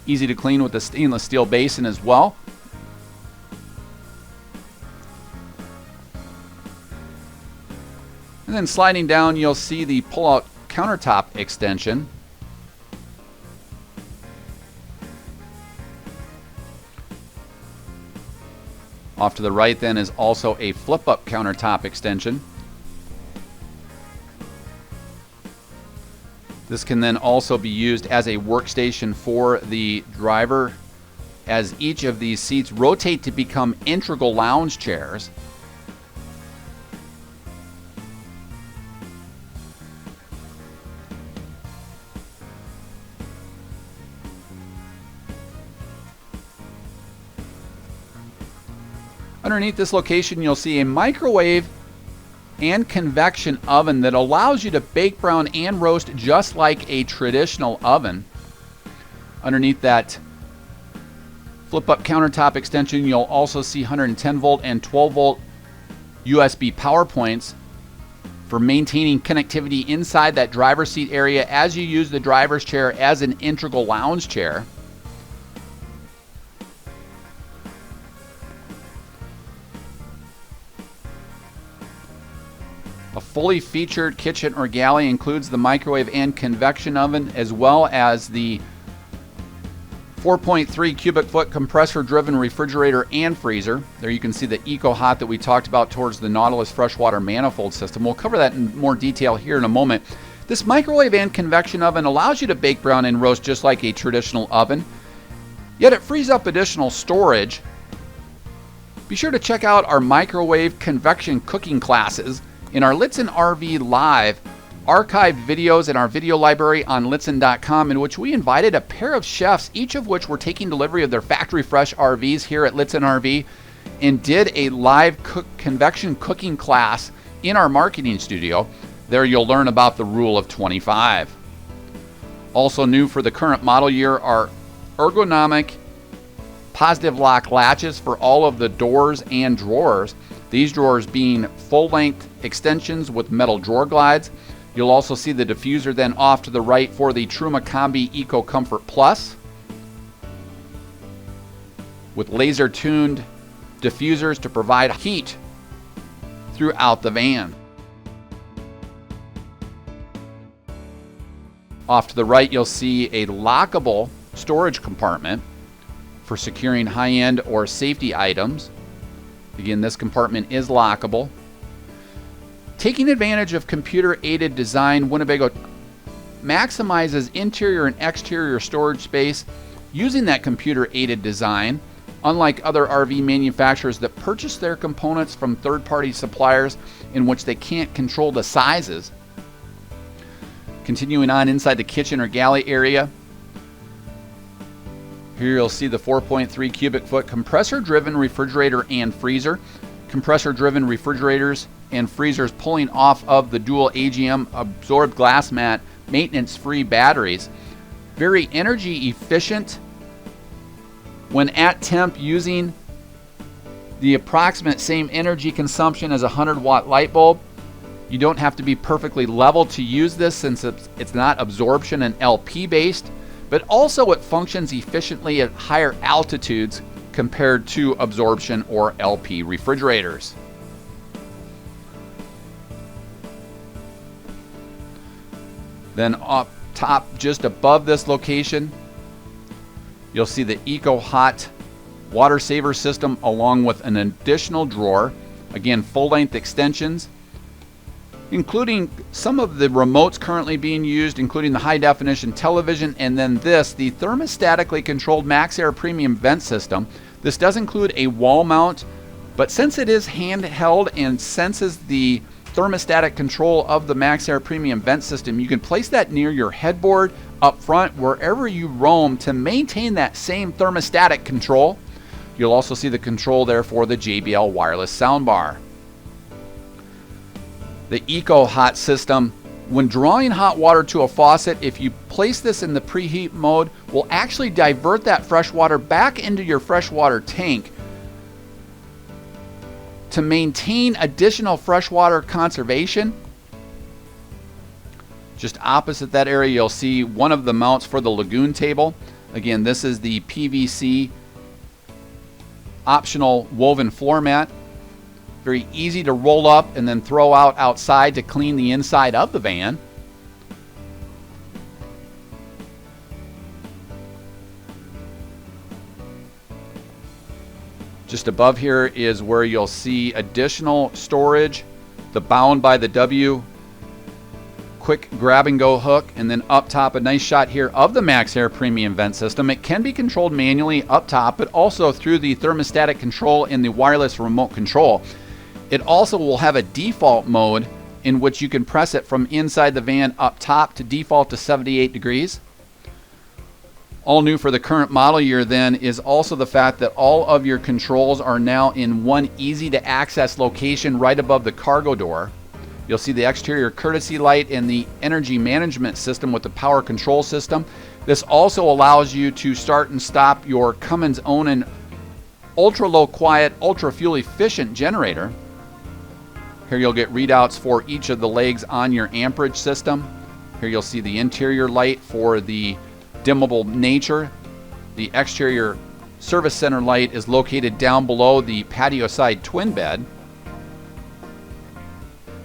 Easy to clean with the stainless steel basin as well. And then sliding down, you'll see the pull-out countertop extension. Off to the right then is also a flip-up countertop extension. This can then also be used as a workstation for the driver, as each of these seats rotate to become integral lounge chairs. Underneath this location, you'll see a microwave and convection oven that allows you to bake, brown, and roast just like a traditional oven. Underneath that flip-up countertop extension, you'll also see 110 volt and 12 volt USB power points for maintaining connectivity inside that driver's seat area as you use the driver's chair as an integral lounge chair. A fully featured kitchen or galley includes the microwave and convection oven, as well as the 4.3 cubic foot compressor driven refrigerator and freezer. There you can see the EcoHot that we talked about towards the Nautilus freshwater manifold system. We'll cover that in more detail here in a moment. This microwave and convection oven allows you to bake, brown, and roast just like a traditional oven, yet it frees up additional storage. Be sure to check out our microwave convection cooking classes in our Litsen RV Live archived videos in our video library on Litsen.com, in which we invited a pair of chefs, each of which were taking delivery of their factory fresh RVs here at Litsen RV, and did a live convection cooking class in our marketing studio. There you'll learn about the rule of 25. Also new for the current model year are ergonomic positive lock latches for all of the doors and drawers. These drawers being full-length extensions with metal drawer glides. You'll also see the diffuser then off to the right for the Truma Combi Eco Comfort Plus, with laser-tuned diffusers to provide heat throughout the van. Off to the right, you'll see a lockable storage compartment for securing high-end or safety items. Again, this compartment is lockable. Taking advantage of computer-aided design, Winnebago maximizes interior and exterior storage space using that computer-aided design, unlike other RV manufacturers that purchase their components from third-party suppliers in which they can't control the sizes. Continuing on inside the kitchen or galley area, here you'll see the 4.3 cubic foot compressor-driven refrigerator and freezer. Compressor-driven refrigerators and freezers pulling off of the dual AGM absorbed glass mat maintenance-free batteries. Very energy efficient when at temp, using the approximate same energy consumption as a 100-watt light bulb. You don't have to be perfectly level to use this since it's not absorption and LP based, but also it functions efficiently at higher altitudes compared to absorption or LP refrigerators. Then up top, just above this location, you'll see the Eco Hot water saver system along with an additional drawer. Again, full-length extensions, including some of the remotes currently being used, including the high-definition television, and then this, the thermostatically controlled MaxxAir Premium vent system. This does include a wall mount, but since it is handheld and senses the thermostatic control of the MaxxAir Premium vent system, you can place that near your headboard, up front, wherever you roam, to maintain that same thermostatic control. You'll also see the control there for the JBL wireless soundbar. The Eco Hot system, when drawing hot water to a faucet, if you place this in the preheat mode, will actually divert that fresh water back into your freshwater tank to maintain additional freshwater conservation. Just opposite that area, you'll see one of the mounts for the lagoon table. Again, this is the PVC optional woven floor mat. Very easy to roll up and then throw out outside to clean the inside of the van. Just above here is where you'll see additional storage, the bound by the W quick grab and go hook, and then up top a nice shot here of the MaxxAir Premium vent system. It can be controlled manually up top, but also through the thermostatic control in the wireless remote control. It also will have a default mode in which you can press it from inside the van up top to default to 78 degrees. All new for the current model year then is also the fact that all of your controls are now in one easy to access location right above the cargo door. You'll see the exterior courtesy light and the energy management system with the power control system. This also allows you to start and stop your Cummins Onan ultra low quiet, ultra fuel efficient generator. Here you'll get readouts for each of the legs on your amperage system. Here you'll see the interior light for the dimmable nature. The exterior service center light is located down below the patio side twin bed.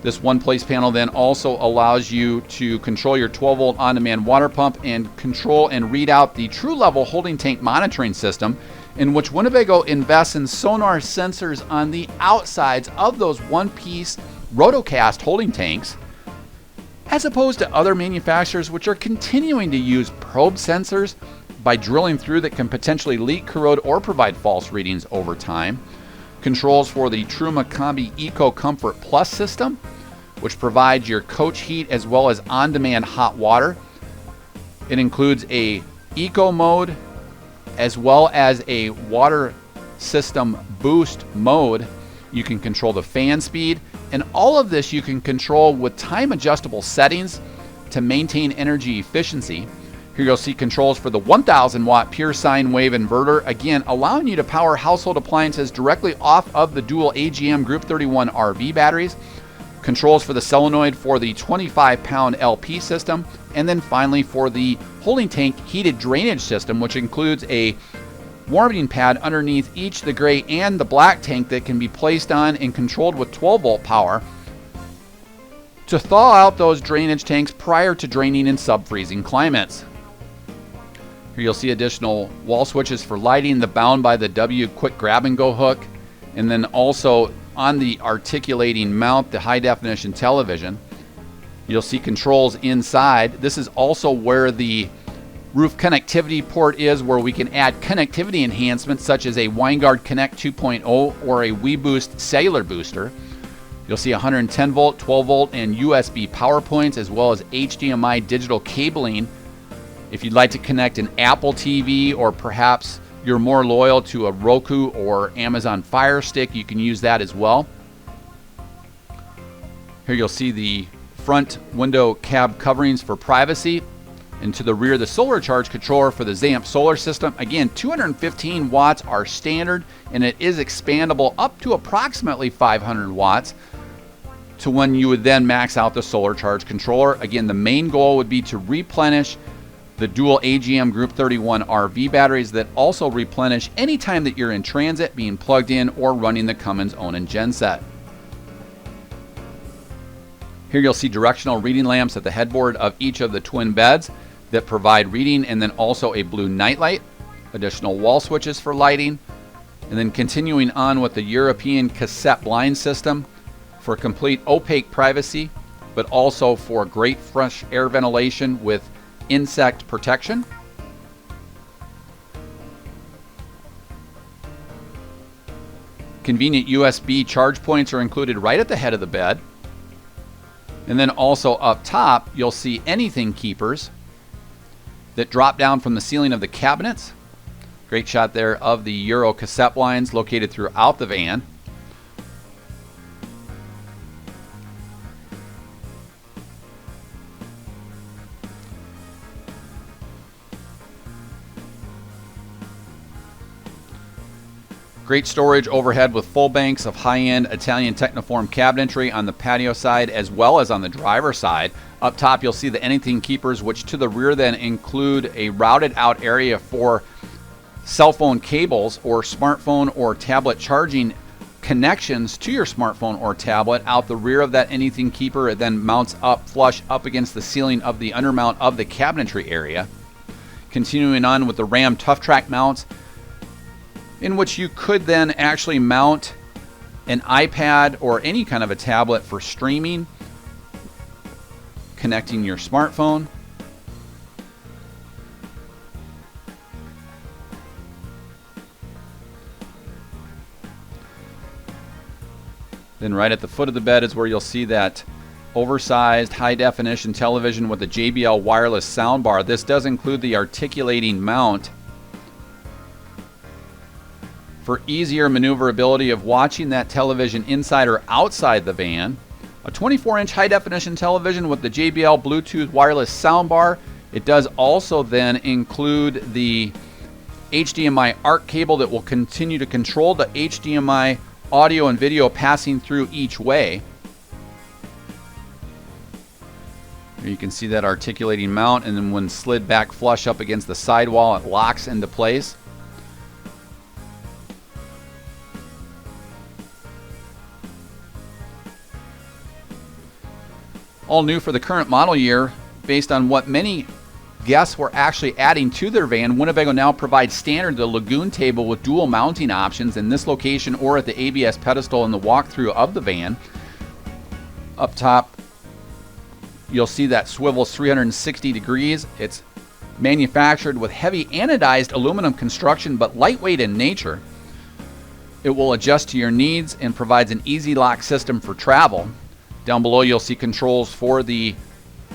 This one place panel then also allows you to control your 12 volt on-demand water pump and control and read out the true level holding tank monitoring system, in which Winnebago invests in sonar sensors on the outsides of those one-piece rotocast holding tanks, as opposed to other manufacturers which are continuing to use probe sensors by drilling through that can potentially leak, corrode, or provide false readings over time. Controls for the Truma Combi Eco Comfort Plus system, which provides your coach heat as well as on-demand hot water. It includes a eco mode as well as a water system boost mode. You can control the fan speed, and all of this you can control with time adjustable settings to maintain energy efficiency. Here you'll see controls for the 1000 watt pure sine wave inverter, again allowing you to power household appliances directly off of the dual AGM Group 31 RV batteries. Controls for the solenoid for the 25-pound LP system, and then finally for the holding tank heated drainage system, which includes a warming pad underneath each the gray and the black tank that can be placed on and controlled with 12-volt power to thaw out those drainage tanks prior to draining in sub-freezing climates. Here you'll see additional wall switches for lighting, the bound by the W quick grab and go hook, and then also on the articulating mount, the high definition television. You'll see controls inside. This is also where the roof connectivity port is, where we can add connectivity enhancements such as a WineGuard Connect 2.0 or a WeBoost cellular booster. You'll see 110 volt, 12 volt, and USB power points, as well as HDMI digital cabling. If you'd like to connect an Apple TV, or perhaps you're more loyal to a Roku or Amazon Fire Stick, you can use that as well. Here you'll see the front window cab coverings for privacy, and to the rear the solar charge controller for the ZAMP solar system. Again, 215 watts are standard, and it is expandable up to approximately 500 watts to when you would then max out the solar charge controller. Again, the main goal would be to replenish the dual AGM Group 31 RV batteries that also replenish anytime that you're in transit, being plugged in, or running the Cummins Onan genset. Here you'll see directional reading lamps at the headboard of each of the twin beds that provide reading, and then also a blue nightlight, additional wall switches for lighting, and then continuing on with the European cassette blind system for complete opaque privacy, but also for great fresh air ventilation with insect protection. Convenient USB charge points are included right at the head of the bed. And then also up top, you'll see anything keepers that drop down from the ceiling of the cabinets. Great shot there of the Euro cassette blinds located throughout the van. Great storage overhead with full banks of high-end Italian Tecnoform cabinetry on the patio side as well as on the driver's side. Up top you'll see the anything keepers, which to the rear then include a routed out area for cell phone cables or smartphone or tablet charging connections to your smartphone or tablet. Out the rear of that anything keeper, it then mounts up flush up against the ceiling of the undermount of the cabinetry area. Continuing on with the Ram Tough Track mounts, in which you could then actually mount an iPad or any kind of a tablet for streaming, connecting your smartphone. Then right at the foot of the bed is where you'll see that oversized high-definition television with the JBL wireless soundbar. This does include the articulating mount for easier maneuverability of watching that television inside or outside the van. A 24-inch high-definition television with the JBL Bluetooth wireless soundbar. It does also then include the HDMI ARC cable that will continue to control the HDMI audio and video passing through each way. Here you can see that articulating mount, and then when slid back flush up against the sidewall, it locks into place. All new for the current model year, based on what many guests were actually adding to their van, Winnebago now provides standard the Lagoon table with dual mounting options in this location or at the ABS pedestal in the walkthrough of the van. Up top, you'll see that swivels 360 degrees. It's manufactured with heavy anodized aluminum construction, but lightweight in nature. It will adjust to your needs and provides an easy lock system for travel. Down below, you'll see controls for the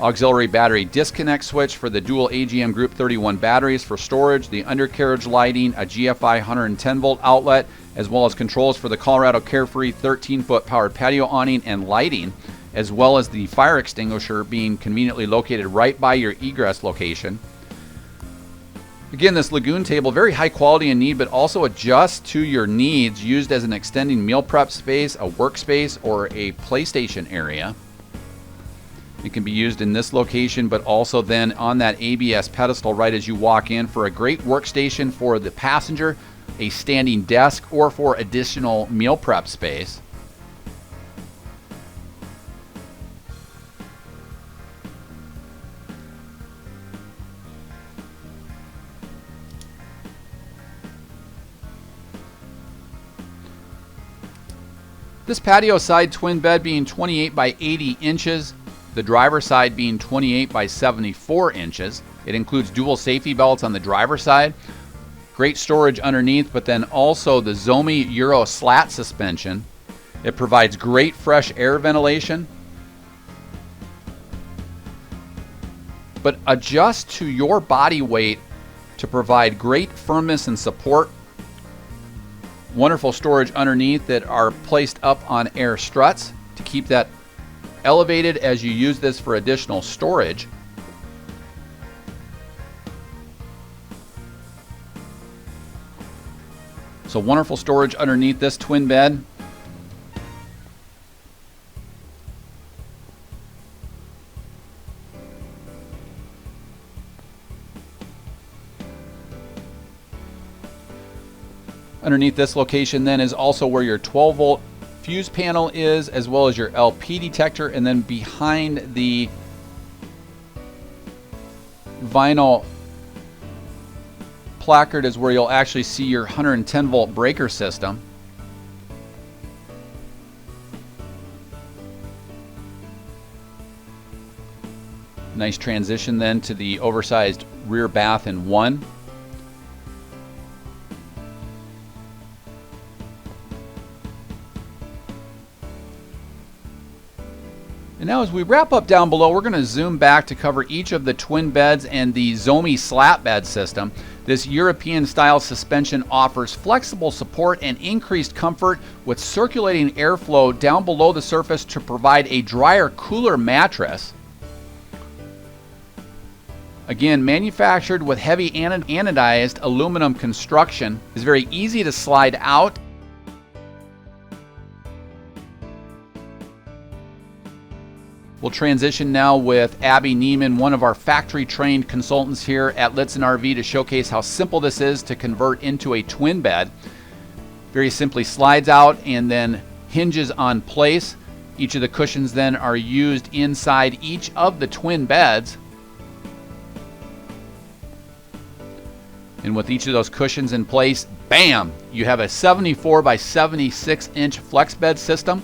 auxiliary battery disconnect switch for the dual AGM Group 31 batteries for storage, the undercarriage lighting, a GFI 110 volt outlet, as well as controls for the Colorado Carefree 13-foot powered patio awning and lighting, as well as the fire extinguisher being conveniently located right by your egress location. Again, this Lagoon table, very high quality and neat, but also adjusts to your needs, used as an extending meal prep space, a workspace, or a PlayStation area. It can be used in this location, but also then on that ABS pedestal right as you walk in for a great workstation for the passenger, a standing desk, or for additional meal prep space. This patio side twin bed being 28 by 80 inches, the driver's side being 28 by 74 inches. It includes dual safety belts on the driver's side, great storage underneath, but then also the Zomi Euro slat suspension. It provides great fresh air ventilation, but adjusts to your body weight to provide great firmness and support. Wonderful storage underneath that are placed up on air struts to keep that elevated as you use this for additional storage. So wonderful storage underneath this twin bed. Underneath this location then is also where your 12-volt fuse panel is, as well as your LP detector, and then behind the vinyl placard is where you'll actually see your 110-volt breaker system. Nice transition then to the oversized rear bath in one. And now as we wrap up down below, we're going to zoom back to cover each of the twin beds and the Zomi slat bed system. This European style suspension offers flexible support and increased comfort with circulating airflow down below the surface to provide a drier, cooler mattress. Again, manufactured with heavy anodized aluminum construction, is very easy to slide out. We'll transition now with Abby Neiman, one of our factory-trained consultants here at Litsen RV, to showcase how simple this is to convert into a twin bed. Very simply slides out and then hinges on place. Each of the cushions then are used inside each of the twin beds. And with each of those cushions in place, bam, you have a 74 by 76 inch flex bed system.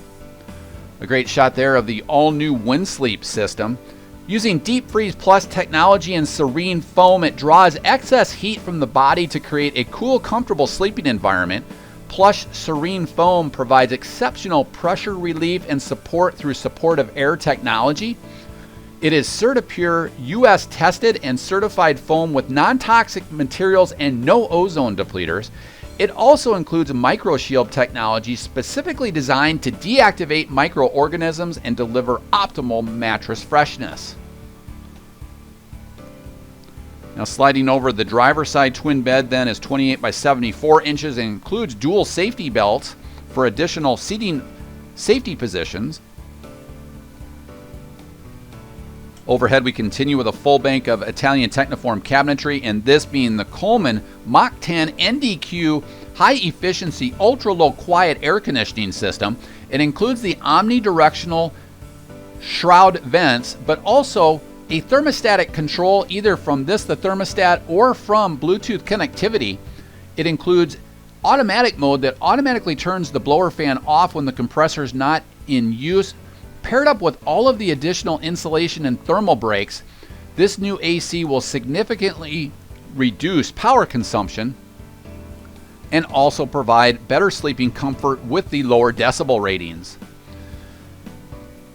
A great shot there of the all-new WindSleep system. Using Deep Freeze Plus technology and serene foam, it draws excess heat from the body to create a cool, comfortable sleeping environment. Plush serene foam provides exceptional pressure relief and support through supportive air technology. It is CertaPure US tested and certified foam with non-toxic materials and no ozone depleters. It also includes microshield technology specifically designed to deactivate microorganisms and deliver optimal mattress freshness. Now sliding over, the driver's side twin bed then is 28 by 74 inches and includes dual safety belts for additional seating safety positions. Overhead, we continue with a full bank of Italian Tecnoform cabinetry, and this being the Coleman Mach 10 NDQ high-efficiency, ultra-low quiet air conditioning system. It includes the omnidirectional shroud vents, but also a thermostatic control either from the thermostat or from Bluetooth connectivity. It includes automatic mode that automatically turns the blower fan off when the compressor is not in use. Paired up with all of the additional insulation and thermal breaks, this new AC will significantly reduce power consumption and also provide better sleeping comfort with the lower decibel ratings.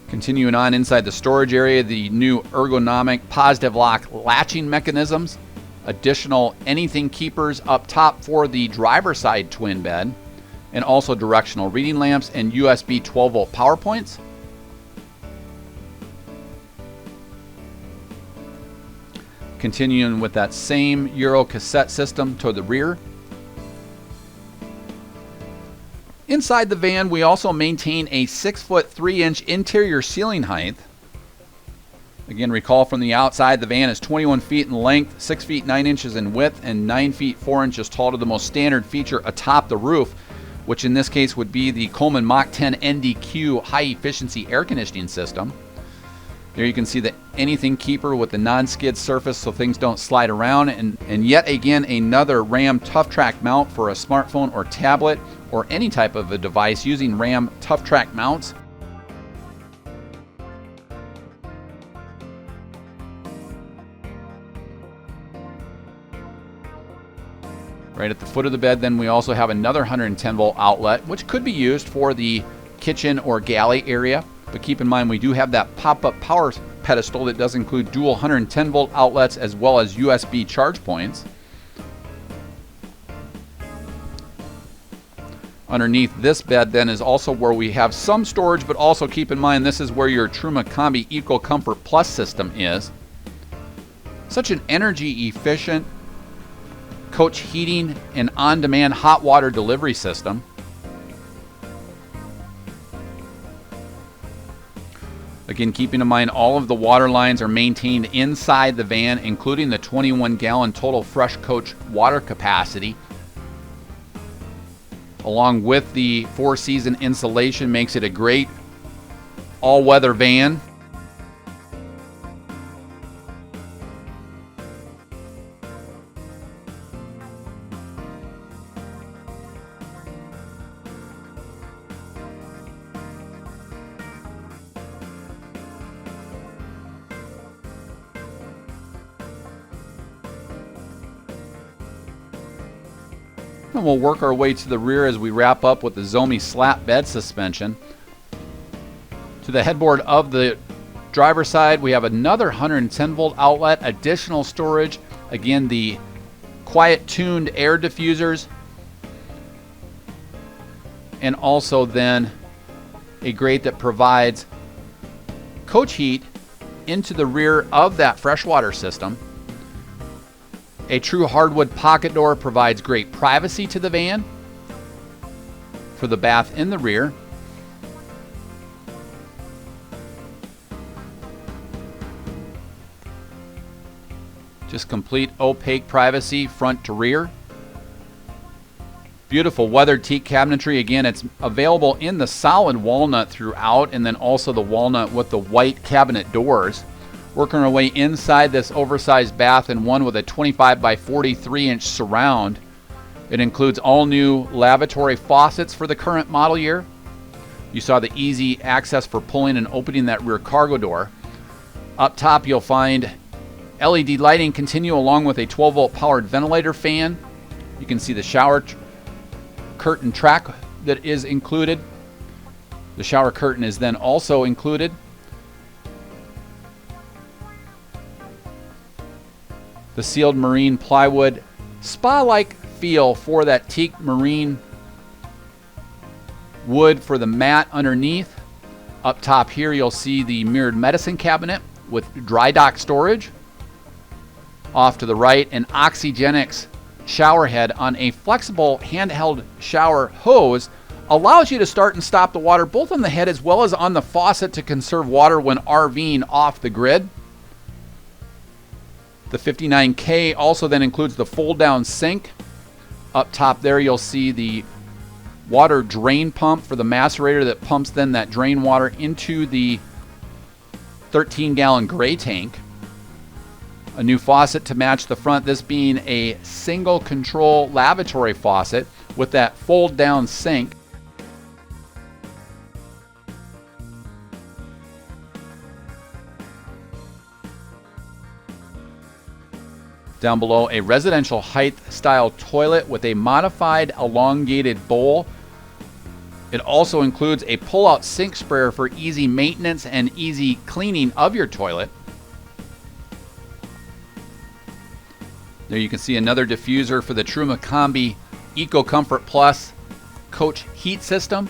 Continuing on inside the storage area, the new ergonomic positive lock latching mechanisms, additional anything keepers up top for the driver's side twin bed, and also directional reading lamps and USB 12-volt power points. Continuing with that same Euro cassette system to the rear. Inside the van, we also maintain a 6' 3" interior ceiling height. Again, recall from the outside, the van is 21 feet in length, 6 feet 9 inches in width, and 9 feet 4 inches tall to the most standard feature atop the roof, which in this case would be the Coleman Mach 10 NDQ high-efficiency air conditioning system. There you can see the anything keeper with the non-skid surface so things don't slide around, and yet again another RAM Tough Track mount for a smartphone or tablet or any type of a device using RAM Tough Track mounts. Right at the foot of the bed, then we also have another 110 volt outlet, which could be used for the kitchen or galley area. But keep in mind, we do have that pop-up power pedestal that does include dual 110 volt outlets as well as USB charge points. Underneath this bed then is also where we have some storage, but also keep in mind this is where your Truma Combi Eco Comfort Plus system is. Such an energy efficient coach heating and on-demand hot water delivery system. Again, keeping in mind all of the water lines are maintained inside the van, including the 21-gallon total fresh coach water capacity. Along with the 4-season insulation, makes it a great all-weather van. And we'll work our way to the rear as we wrap up with the Zomi slat bed suspension. To the headboard of the driver's side, we have another 110 volt outlet, additional storage. Again, the quiet tuned air diffusers. And also then a grate that provides coach heat into the rear of that freshwater system. A true hardwood pocket door provides great privacy to the van for the bath in the rear. Just complete opaque privacy front to rear. Beautiful weathered teak cabinetry. Again, it's available in the solid walnut throughout, and then also the walnut with the white cabinet doors. Working our way inside this oversized bath, and one with a 25 by 43 inch surround. It includes all new lavatory faucets for the current model year. You saw the easy access for pulling and opening that rear cargo door. Up top you'll find LED lighting continue along with a 12 volt powered ventilator fan. You can see the shower curtain track that is included. The shower curtain is then also included. The sealed marine plywood spa-like feel for that teak marine wood for the mat underneath. Up top here you'll see the mirrored medicine cabinet with dry dock storage. Off to the right, an Oxygenics shower head on a flexible handheld shower hose allows you to start and stop the water both on the head as well as on the faucet to conserve water when RVing off the grid. The 59K also then includes the fold-down sink. Up top there you'll see the water drain pump for the macerator that pumps then that drain water into the 13-gallon gray tank. A new faucet to match the front, this being a single control lavatory faucet with that fold-down sink. Down below, a residential height style toilet with a modified elongated bowl. It also includes a pull-out sink sprayer for easy maintenance and easy cleaning of your toilet. There you can see another diffuser for the Truma Combi Eco Comfort Plus coach heat system.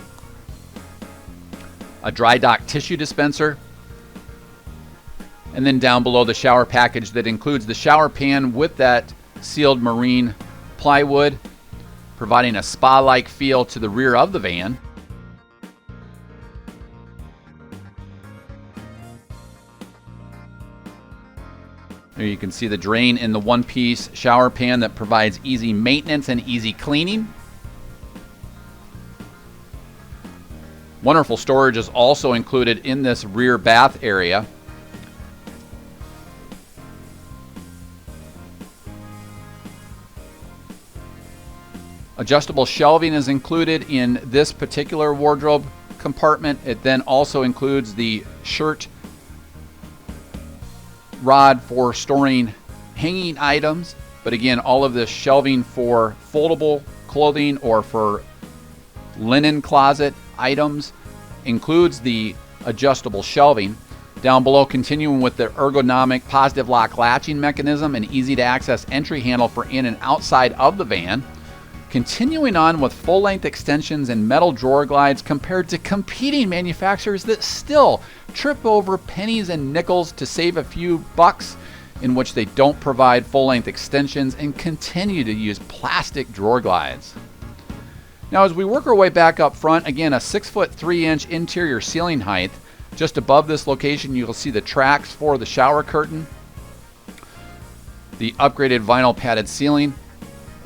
A dry dock tissue dispenser. And then down below, the shower package that includes the shower pan with that sealed marine plywood, providing a spa-like feel to the rear of the van. There you can see the drain in the one-piece shower pan that provides easy maintenance and easy cleaning. Wonderful storage is also included in this rear bath area. Adjustable shelving is included in this particular wardrobe compartment. It then also includes the shirt rod for storing hanging items, but again, all of this shelving for foldable clothing or for linen closet items includes the adjustable shelving. Down below, continuing with the ergonomic positive lock latching mechanism and easy to access entry handle for in and outside of the van. Continuing on with full-length extensions and metal drawer glides compared to competing manufacturers that still trip over pennies and nickels to save a few bucks, in which they don't provide full-length extensions and continue to use plastic drawer glides. Now, as we work our way back up front, again, a 6'3" interior ceiling height. Just above this location, you'll see the tracks for the shower curtain, the upgraded vinyl padded ceiling.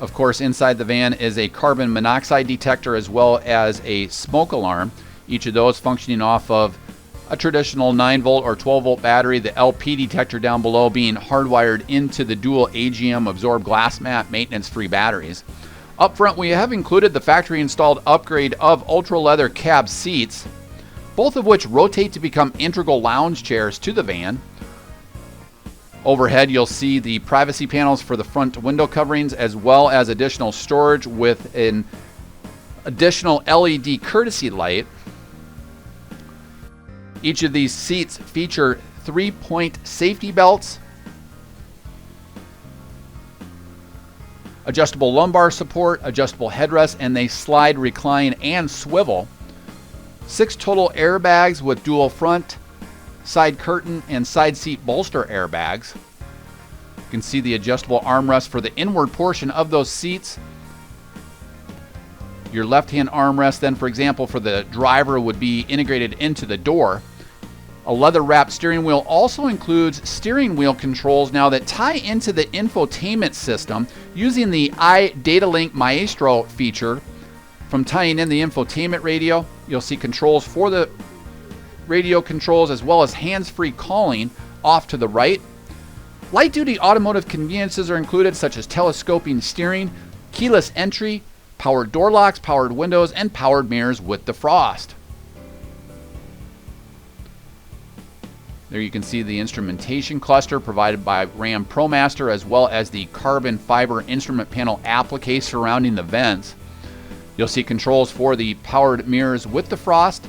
Of course, inside the van is a carbon monoxide detector as well as a smoke alarm, each of those functioning off of a traditional 9-volt or 12-volt battery, the LP detector down below being hardwired into the dual AGM absorbed glass mat maintenance-free batteries. Up front, we have included the factory-installed upgrade of ultra leather cab seats, both of which rotate to become integral lounge chairs to the van. Overhead, you'll see the privacy panels for the front window coverings, as well as additional storage with an additional LED courtesy light. Each of these seats feature 3-point safety belts, adjustable lumbar support, adjustable headrest, and they slide, recline, and swivel. 6 total airbags with dual front, side curtain, and side seat bolster airbags. You can see the adjustable armrest for the inward portion of those seats. Your left-hand armrest then, for example, for the driver would be integrated into the door. A leather-wrapped steering wheel also includes steering wheel controls now that tie into the infotainment system using the iDataLink Maestro feature. From tying in the infotainment radio, you'll see controls for the radio controls as well as hands-free calling off to the right. Light-duty automotive conveniences are included, such as telescoping steering, keyless entry, powered door locks, powered windows, and powered mirrors with defrost. There you can see the instrumentation cluster provided by Ram ProMaster, as well as the carbon fiber instrument panel applique surrounding the vents. You'll see controls for the powered mirrors with defrost,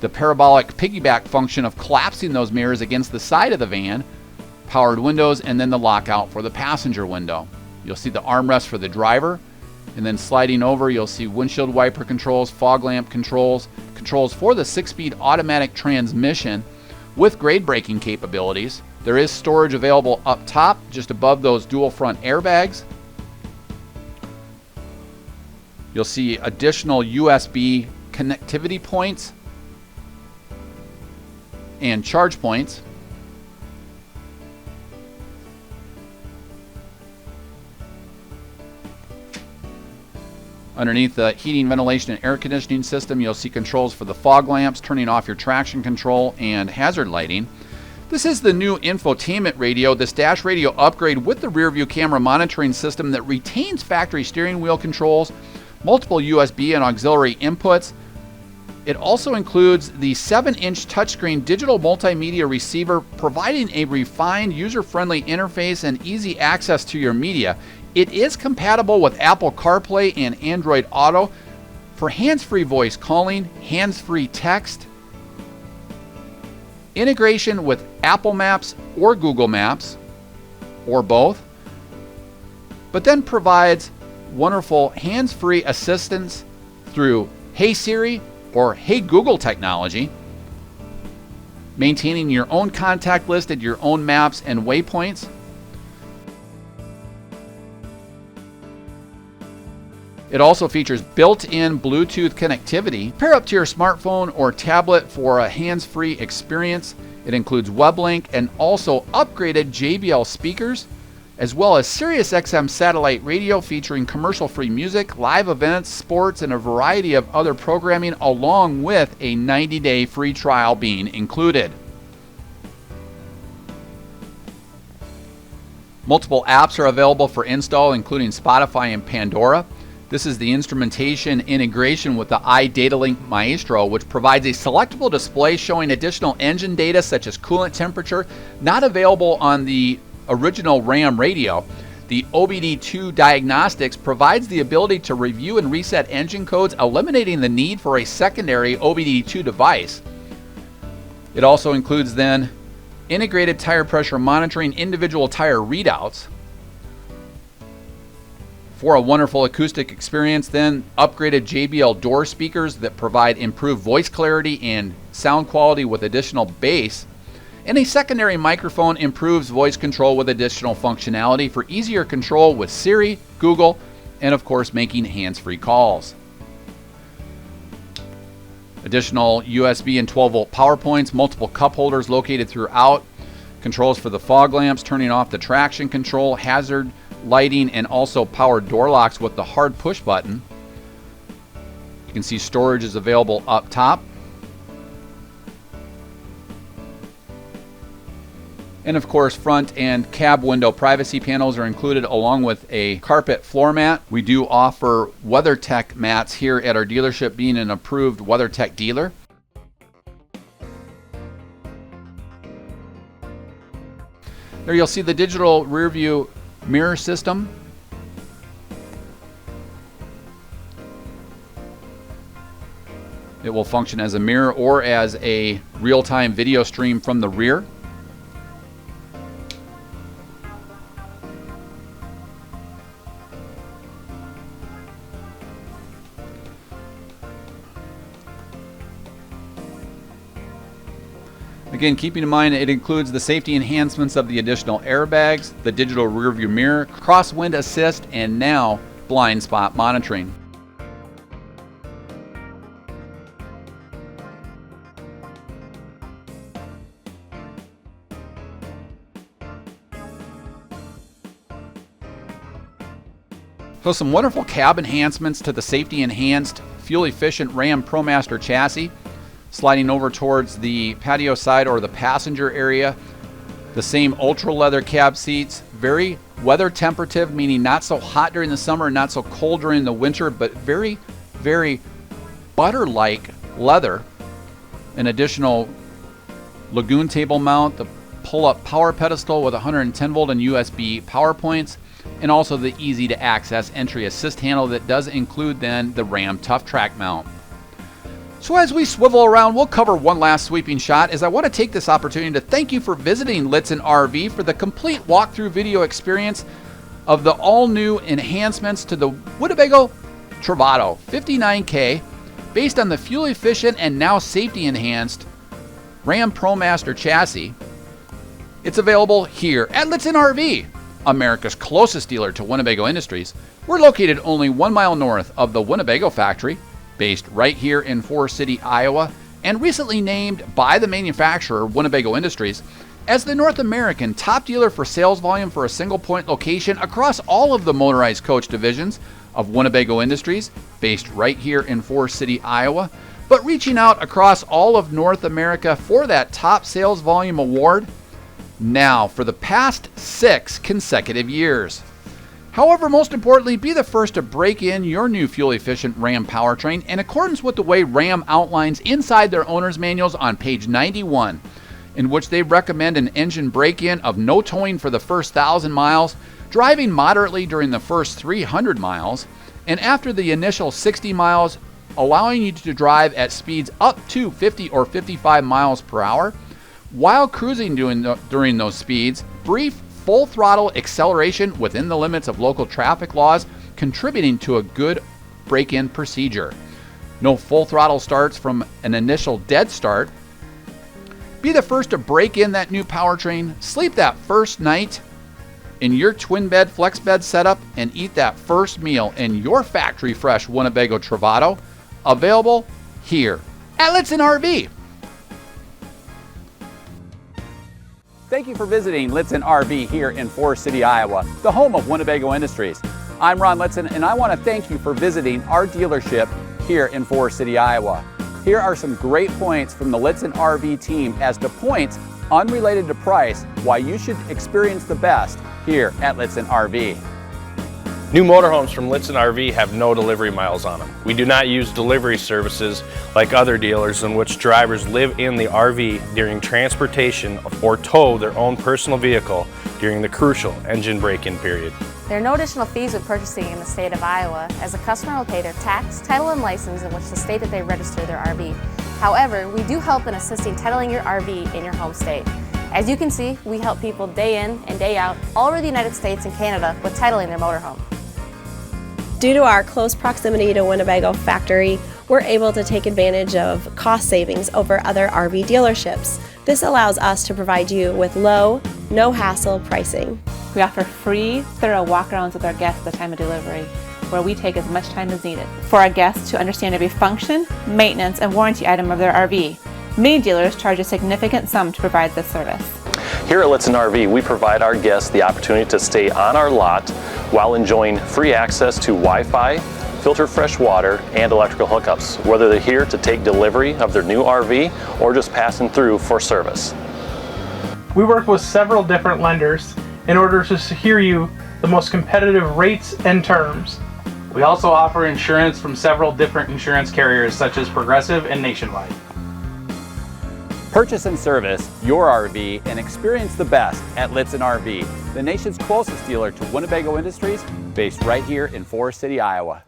the parabolic piggyback function of collapsing those mirrors against the side of the van, powered windows, and then the lockout for the passenger window. You'll see the armrest for the driver, and then sliding over, you'll see windshield wiper controls, fog lamp controls, controls for the 6-speed automatic transmission with grade braking capabilities. There is storage available up top, just above those dual front airbags. You'll see additional USB connectivity points and charge points. Underneath the heating, ventilation, and air conditioning system, you'll see controls for the fog lamps, turning off your traction control, and hazard lighting. This is the new infotainment radio, this dash radio upgrade with the rear view camera monitoring system that retains factory steering wheel controls, multiple USB and auxiliary inputs. It also includes the 7-inch touchscreen digital multimedia receiver, providing a refined, user-friendly interface and easy access to your media. It is compatible with Apple CarPlay and Android Auto for hands-free voice calling, hands-free text, integration with Apple Maps or Google Maps, or both, but then provides wonderful hands-free assistance through Hey Siri or Hey Google technology. maintaining your own contact list and your own maps and waypoints. It also features built-in Bluetooth connectivity. Pair up to your smartphone or tablet for a hands-free experience. It includes WebLink and also upgraded JBL speakers, as well as SiriusXM satellite radio featuring commercial-free music, live events, sports, and a variety of other programming, along with a 90-day free trial being included. Multiple apps are available for install, including Spotify and Pandora. This is the instrumentation integration with the iDataLink Maestro, which provides a selectable display showing additional engine data such as coolant temperature, not available on the original Ram radio. The OBD2 diagnostics provides the ability to review and reset engine codes, eliminating the need for a secondary OBD2 device. It also includes then integrated tire pressure monitoring, individual tire readouts. For a wonderful acoustic experience, then upgraded JBL door speakers that provide improved voice clarity and sound quality with additional bass. And a secondary microphone improves voice control with additional functionality for easier control with Siri, Google, and of course making hands-free calls. Additional USB and 12-volt power points, multiple cup holders located throughout, controls for the fog lamps, turning off the traction control, hazard lighting, and also power door locks with the hard push button. You can see storage is available up top. And of course, front and cab window privacy panels are included, along with a carpet floor mat. We do offer WeatherTech mats here at our dealership, being an approved WeatherTech dealer. There you'll see the digital rear view mirror system. It will function as a mirror or as a real-time video stream from the rear. Again, keeping in mind it includes the safety enhancements of the additional airbags, the digital rear view mirror, crosswind assist, and now blind spot monitoring. So some wonderful cab enhancements to the safety enhanced, fuel efficient Ram ProMaster chassis. Sliding over towards the patio side or the passenger area, the same ultra leather cab seats, very weather temperative, meaning not so hot during the summer, not so cold during the winter, but very, very butter-like leather. An additional lagoon table mount, the pull-up power pedestal with 110 volt and USB power points, and also the easy to access entry assist handle that does include then the Ram Tough Track mount. So as we swivel around, we'll cover one last sweeping shot, as I want to take this opportunity to thank you for visiting Litsen RV for the complete walkthrough video experience of the all-new enhancements to the Winnebago Travato 59K, based on the fuel-efficient and now safety-enhanced Ram ProMaster chassis. It's available here at Litsen RV, America's closest dealer to Winnebago Industries. We're located only 1 mile north of the Winnebago factory, based right here in Forest City, Iowa, and recently named by the manufacturer, Winnebago Industries, as the North American top dealer for sales volume for a single point location across all of the motorized coach divisions of Winnebago Industries, based right here in Forest City, Iowa, but reaching out across all of North America for that top sales volume award now for the past 6 consecutive years. However, most importantly, be the first to break in your new fuel-efficient Ram powertrain in accordance with the way Ram outlines inside their owner's manuals on page 91, in which they recommend an engine break-in of no towing for the first 1,000 miles, driving moderately during the first 300 miles, and after the initial 60 miles, allowing you to drive at speeds up to 50 or 55 miles per hour. While cruising during those speeds, brief full throttle acceleration within the limits of local traffic laws, contributing to a good break-in procedure. No full throttle starts from an initial dead start. Be the first to break in that new powertrain, sleep that first night in your twin bed, flex bed setup, and eat that first meal in your factory fresh Winnebago Travato, available here at Litsen RV. Thank you for visiting Litsen RV here in Forest City, Iowa, the home of Winnebago Industries. I'm Ron Litsen, and I want to thank you for visiting our dealership here in Forest City, Iowa. Here are some great points from the Litsen RV team as to points unrelated to price why you should experience the best here at Litsen RV. New motorhomes from Litsen RV have no delivery miles on them. We do not use delivery services like other dealers in which drivers live in the RV during transportation or tow their own personal vehicle during the crucial engine break-in period. There are no additional fees with purchasing in the state of Iowa, as a customer will pay their tax, title, and license in which the state that they register their RV. However, we do help in assisting titling your RV in your home state. As you can see, we help people day in and day out all over the United States and Canada with titling their motorhome. Due to our close proximity to Winnebago factory, we're able to take advantage of cost savings over other RV dealerships. This allows us to provide you with low, no-hassle pricing. We offer free, thorough walkarounds with our guests at the time of delivery, where we take as much time as needed for our guests to understand every function, maintenance, and warranty item of their RV. Many dealers charge a significant sum to provide this service. Here at Litsen RV, we provide our guests the opportunity to stay on our lot while enjoying free access to Wi-Fi, filtered fresh water, and electrical hookups, whether they're here to take delivery of their new RV or just passing through for service. We work with several different lenders in order to secure you the most competitive rates and terms. We also offer insurance from several different insurance carriers such as Progressive and Nationwide. Purchase and service your RV and experience the best at Litsen RV, the nation's closest dealer to Winnebago Industries, based right here in Forest City, Iowa.